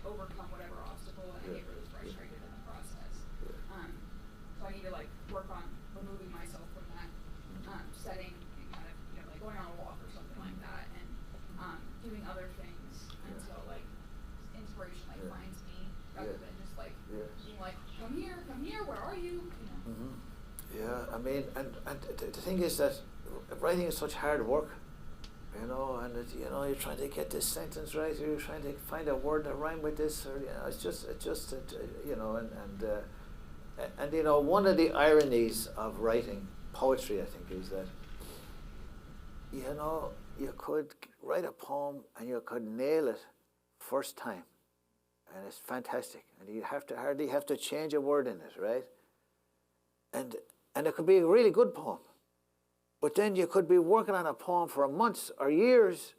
overcome whatever obstacle, and I get really frustrated in the process. So I need to like work on removing myself from that setting and kind of like going on a walk or something like that, and doing other things until like inspiration like finds me, rather than just like being like, come here, where are you? is that writing is such hard work, you know, and you're trying to get this sentence right, or you're trying to find a word that rhyme with this, or it's just one of the ironies of writing poetry, I think, is that you could write a poem and you could nail it first time, and it's fantastic, and you hardly have to change a word in it, right? And it could be a really good poem, but then you could be working on a poem for months or years,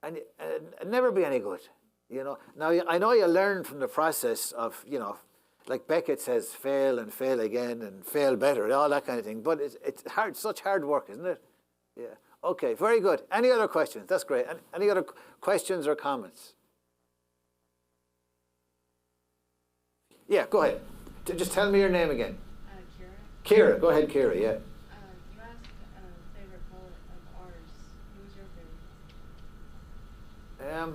and it never be any good, Now I know you learn from the process of, like Beckett says, fail and fail again and fail better, all that kind of thing. But it's hard, such hard work, isn't it? Yeah. Okay, very good. Any other questions? That's great. Any other questions or comments? Yeah, go ahead. Just tell me your name again. Kira. Kira, go ahead, Kira, yeah. You asked favorite poet of ours. Who's your favorite?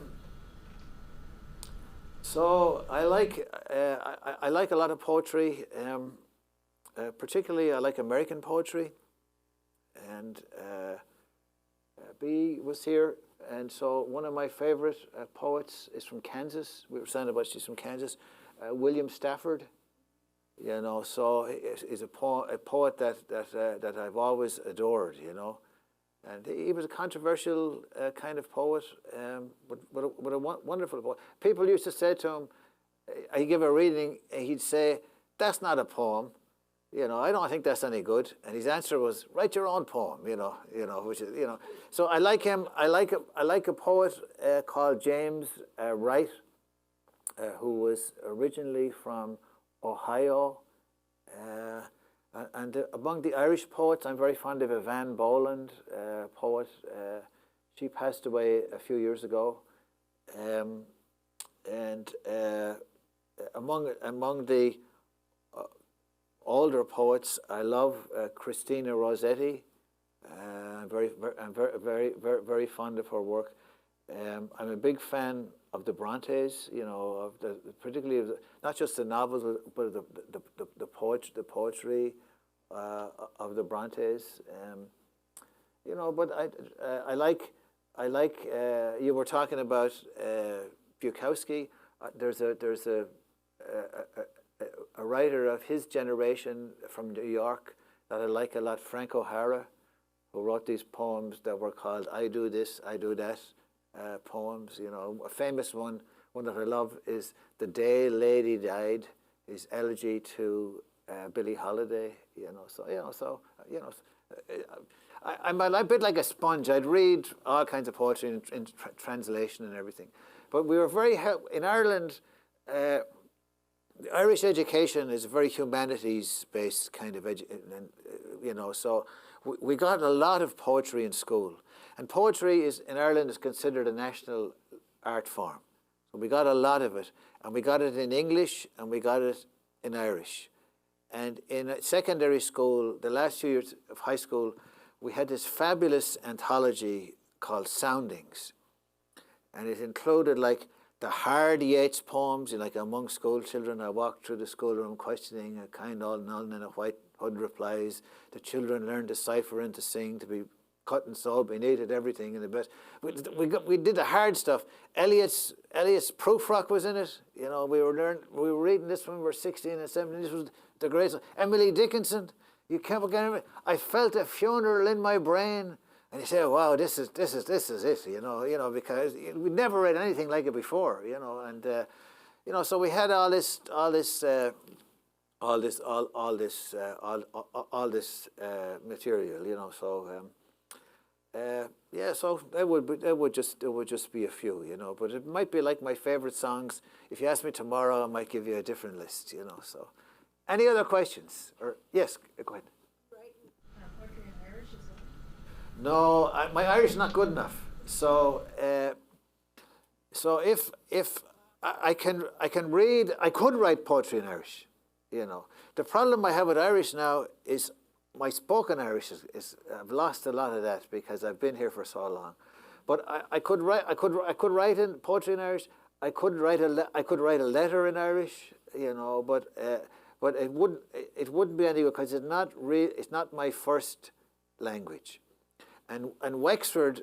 So I like a lot of poetry. Particularly, I like American poetry. And B was here, and so one of my favorite poets is from Kansas. We were saying about she's from Kansas. William Stafford. So he's a poet that I've always adored. And he was a controversial kind of poet, but a wonderful poet. People used to say to him, he'd give a reading, and he'd say, "That's not a poem. I don't think that's any good." And his answer was, "Write your own poem." Which is So I like him. I like a poet called James Wright, who was originally from Ohio. And among the Irish poets, I'm very fond of Eamonn Boland, poet. She passed away a few years ago. Among the older poets, I love Christina Rossetti. I'm very fond of her work. I'm a big fan of the Brontes, particularly of not just the novels, but the poetry of the Brontes. But I like you were talking about Bukowski. There's a writer of his generation from New York that I like a lot, Frank O'Hara, who wrote these poems that were called "I Do This, I Do That" poems. A famous one that I love is "The Day Lady Died," his elegy to Billie Holiday. I'm a bit like a sponge. I'd read all kinds of poetry in translation and everything. But we were in Ireland. The Irish education is a very humanities-based kind of so we got a lot of poetry in school. And poetry in Ireland is considered a national art form. So we got a lot of it. And we got it in English and we got it in Irish. And in secondary school, the last 2 years of high school, we had this fabulous anthology called Soundings. And it included like the hard Yeats poems, like among school children. I walked through the schoolroom questioning a kind old nun in a white hood replies. The children learned to cipher and to sing, to be cut and sewed, we needed everything in the best. We did the hard stuff. Eliot's Prufrock was in it. We were reading this when we were 16 and 17. This was the greatest. Emily Dickinson. You can't forget it. I felt a funeral in my brain. And you say, "Wow, this is it," because we never read anything like it before, and so we had all this material, so so it would just be a few, but it might be like my favorite songs. If you ask me tomorrow, I might give you a different list, so. Any other questions? Or yes, go ahead. Poetry in Irish is it? No, my Irish is not good enough. So if I can read, I could write poetry in Irish. The problem I have with Irish now is my spoken Irish is I've lost a lot of that because I've been here for so long. But I could write in poetry in Irish. I could write a letter in Irish. But it wouldn't be any good because it's not my first language. And Wexford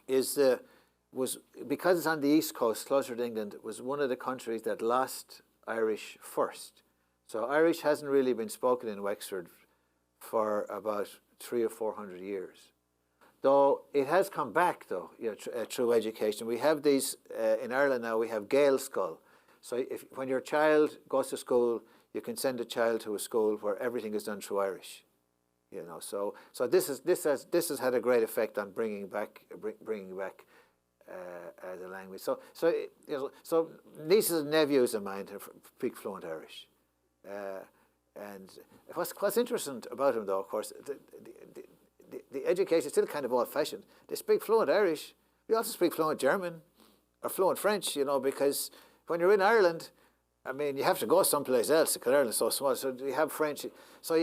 was, because it's on the east coast, closer to England, was one of the countries that lost Irish first. So Irish hasn't really been spoken in Wexford for about 300 or 400 years. Though it has come back, though, through education. We have these, in Ireland now, we have Gael School. So when your child goes to school, you can send a child to a school where everything is done through Irish. So this has had a great effect on bringing back the language. So nieces and nephews of mine speak fluent Irish, and what's interesting about them, though, of course, the education is still kind of old-fashioned. They speak fluent Irish. We also speak fluent German or fluent French, because when you're in Ireland, I mean, you have to go someplace else because Ireland's so small. So you have French. So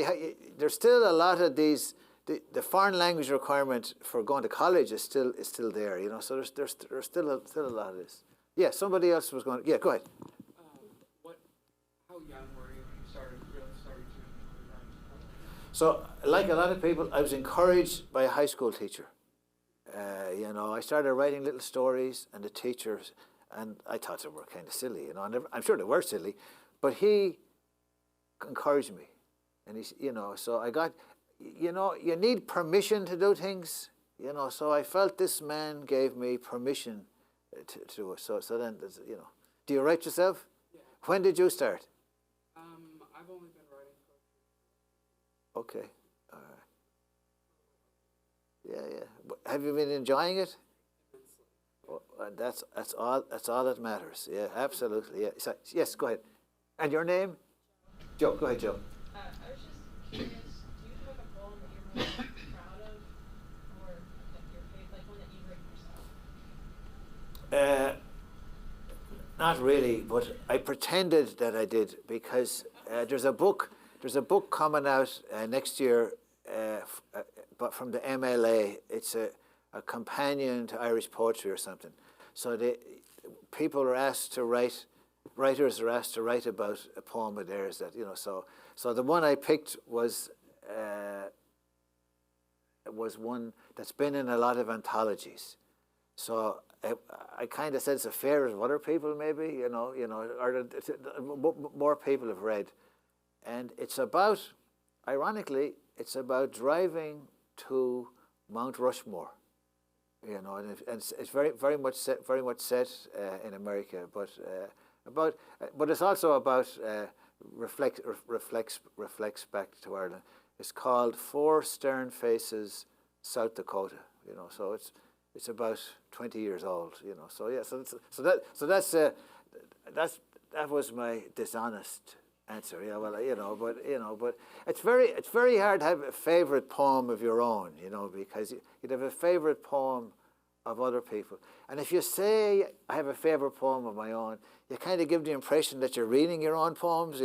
there's still a lot of these. The foreign language requirement for going to college is still there. So there's still a lot of this. Yeah, somebody else was going. Yeah, go ahead. How young were you when you started to enjoy writing? So, like a lot of people, I was encouraged by a high school teacher. I started writing little stories, and the teachers, and I thought they were kind of silly. I'm sure they were silly, but he encouraged me, and so I got, you need permission to do things, So I felt this man gave me permission to do it. So then, do you write yourself? Yeah. When did you start? I've only been writing poetry. Okay, all right. Yeah. But have you been enjoying it? Immensely. Well, that's all that matters. Yeah, absolutely. Yeah. So, yes, go ahead. And your name? Joe. Go ahead, Joe. I was just curious, do you have a poem that you're most proud of, or that your favorite, like one that you wrote yourself? Not really, but I pretended that I did because there's a book coming out next year, but from the MLA. It's a companion to Irish poetry or something. So people are asked to write. Writers are asked to write about a poem of theirs that So the one I picked was one that's been in a lot of anthologies. So I kind of said it's a favorite of other people, maybe, or more people have read. And it's about, ironically, it's about driving to Mount Rushmore, and it's very much set in America, but it's also about reflects back to Ireland. It's called Four Stern Faces, South Dakota. So it's about 20 years old. So yeah. That was my dishonest answer. Yeah. Well, but it's very hard to have a favorite poem of your own. Because you'd have a favorite poem of other people. And if you say, I have a favorite poem of my own, you kind of give the impression that you're reading your own poems,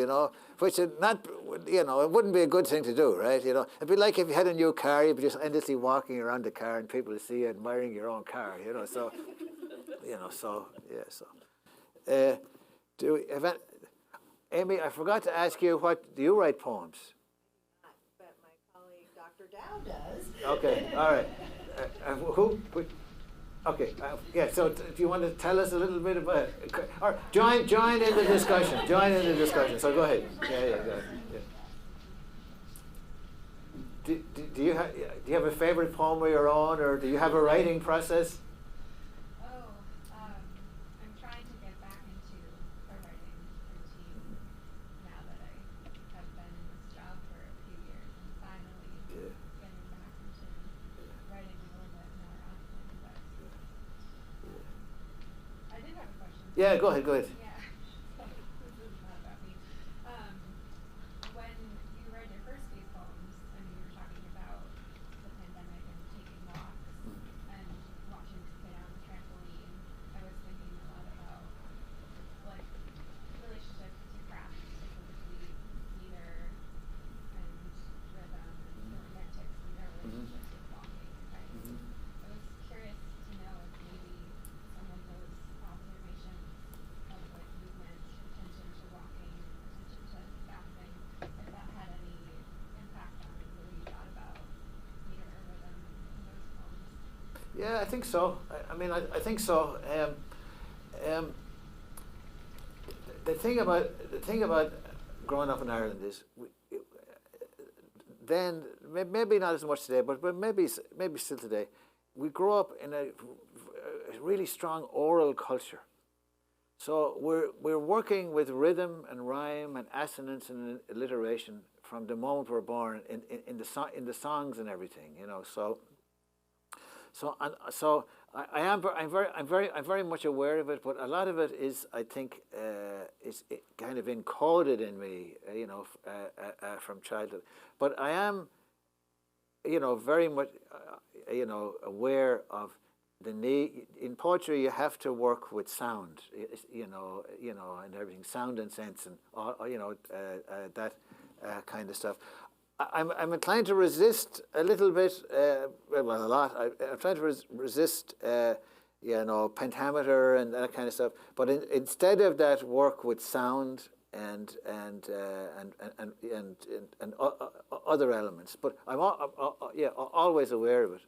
which is not, it wouldn't be a good thing to do, right? It'd be like if you had a new car, you'd be just endlessly walking around the car and people would see you admiring your own car, so, Amy, I forgot to ask you, do you write poems? But my colleague Dr. Dow does. Okay, all right. Who? Okay, yeah. So, do you want to tell us a little bit about? Or join in the discussion. Join in the discussion. So go ahead. Yeah. Go ahead. Yeah. Do you have a favorite poem of your own, or do you have a writing process? I'm trying to get back into a writing routine now that I have been in this job for a few years and finally getting back into writing a little bit more often. But I did have a question. Yeah, go ahead. Yeah. This is not about me. When you read your first few poems and you were talking about the pandemic and taking walks and watching the kid on the trampoline, I was thinking a lot about like relationship to craft, specifically theater and rhythm and the romantics and their relationships with walking. I was curious to know if maybe some of those observations of like Yeah, I think so. I think so. The thing about growing up in Ireland is, then maybe not as much today, but maybe still today, we grow up in a really strong oral culture. So we're working with rhythm and rhyme and assonance and alliteration from the moment we're born in the songs and everything, you know. I'm very much aware of it, but a lot of it is, I think, is kind of encoded in me, you know, from childhood. But I am, you know, very much, you know, aware of the need. In poetry, you have to work with sound, you know, and everything, sound and sense, and all, you know, that kind of stuff. I'm inclined to resist a little bit, well, a lot. I'm trying to resist, you know, pentameter and that kind of stuff. But instead of that, work with sound and other elements. But I'm always aware of it.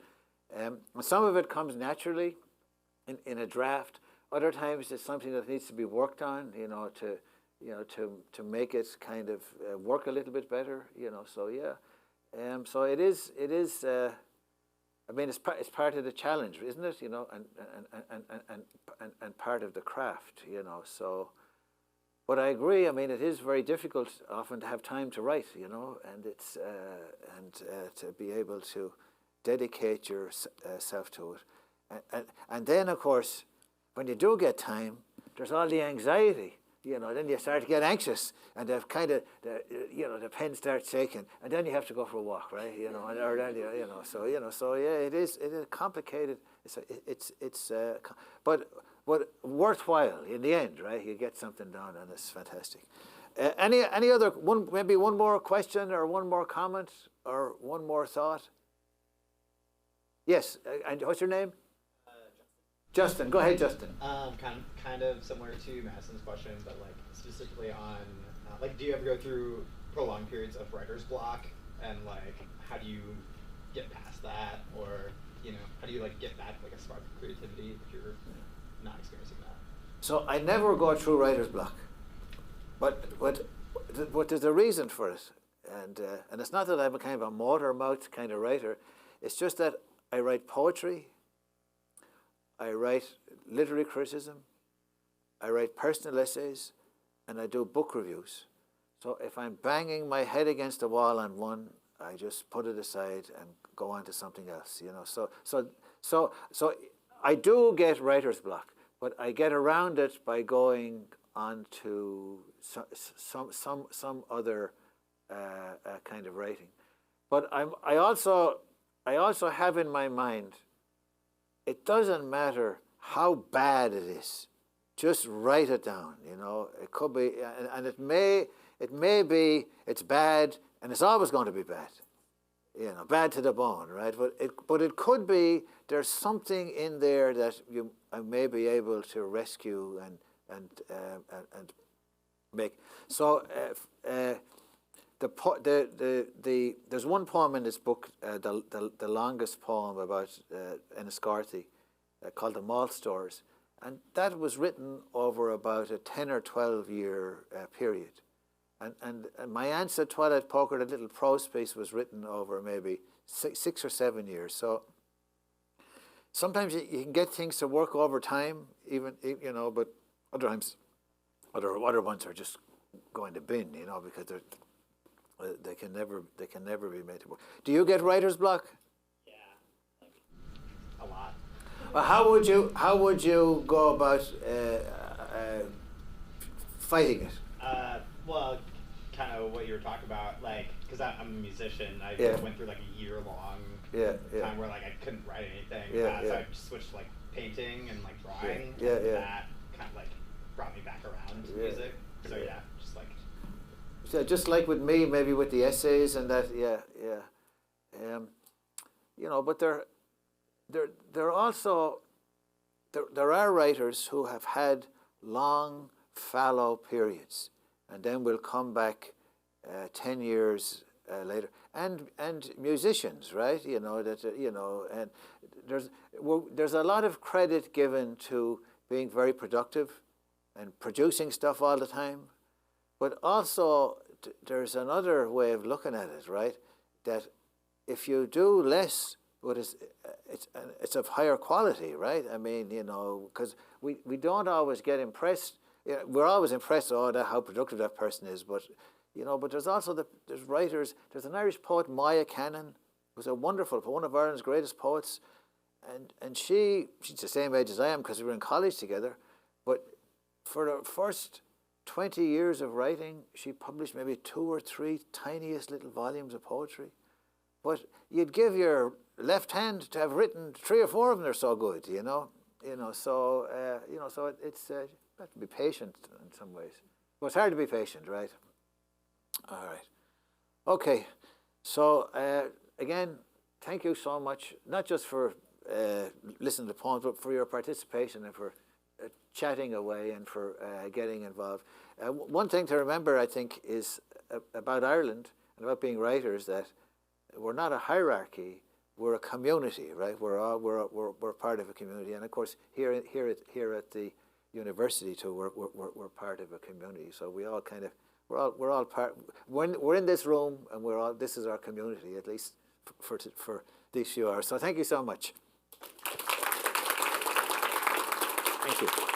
Some of it comes naturally in a draft. Other times it's something that needs to be worked on, you know, to make it kind of work a little bit better, you know. So yeah, so it is. I mean, it's part of the challenge, isn't it? You know, and part of the craft, you know. So, but I agree. I mean, it is very difficult often to have time to write, you know, and it's to be able to dedicate yourself to it, and then of course, when you do get time, there's all the anxiety. You know, then you start to get anxious, and the the pen starts shaking, and then you have to go for a walk, right? You know, or then so yeah, it is complicated. But worthwhile in the end, right? You get something done, and it's fantastic. Any other maybe one more question, or one more comment, or one more thought? Yes, and what's your name? Justin, go ahead, Justin. Kind of similar to Madison's question, but like specifically on like, do you ever go through prolonged periods of writer's block, and like, how do you get past that, or you know, how do you like get back like a spark of creativity if you're not experiencing that? So I never go through writer's block, but there's a reason for it, and it's not that I'm a kind of a motor mouth kind of writer. It's just that I write poetry. I write literary criticism, I write personal essays, and I do book reviews. So if I'm banging my head against the wall on one, I just put it aside and go on to something else, you know. So I do get writer's block, but I get around it by going on to some other kind of writing. But I also have in my mind, it doesn't matter how bad it is, just write it down, you know. It could be, and it may be, it's bad, and it's always going to be bad, you know, bad to the bone, right? But it could be there's something in there that I may be able to rescue and make. So there's one poem in this book, the longest poem about Enniscorthy, called The Malt Stores, and that was written over about a 10 or 12 year period. And my answer, Twilight Poker, the little prose piece, was written over maybe six or 7 years. So sometimes you can get things to work over time, even, you know, but other times, other ones are just going to bin, you know, because they can never be made to work. Do you get writer's block? Yeah, like a lot. How would you go about fighting it? Well, kind of what you were talking about, like, because I'm a musician, I went through like a year-long time where like I couldn't write anything. So I just switched to like painting and like drawing. And that kind of like brought me back around to music. So just like. So just like with me, maybe with the essays and that, you know, but there also there are writers who have had long fallow periods, and then will come back 10 years later, and musicians, right? You know that and there's a lot of credit given to being very productive and producing stuff all the time, but also there's another way of looking at it, right? That if you do less, but it's of higher quality, right? I mean, because we don't always get impressed. We're always impressed, how productive that person is, but but there's also there's writers. There's an Irish poet, Maya Cannon, who's a wonderful, one of Ireland's greatest poets, and she's the same age as I am because we were in college together. But for the first 20 years of writing, she published maybe 2 or 3 tiniest little volumes of poetry. But you'd give your left hand to have written 3 or 4 of them. They're so good, So it's you have to be patient in some ways. Well, it's hard to be patient, right? All right. Okay. So again, thank you so much, not just for listening to poems, but for your participation and for chatting away and for getting involved. One thing to remember, I think, is about Ireland and about being writers, that we're not a hierarchy. We're a community, right? We're part of a community, and of course here at the university too, we're part of a community. So we all kind of we're all part. We're in this room, and this is our community, at least for these few hours. So thank you so much. Thank you.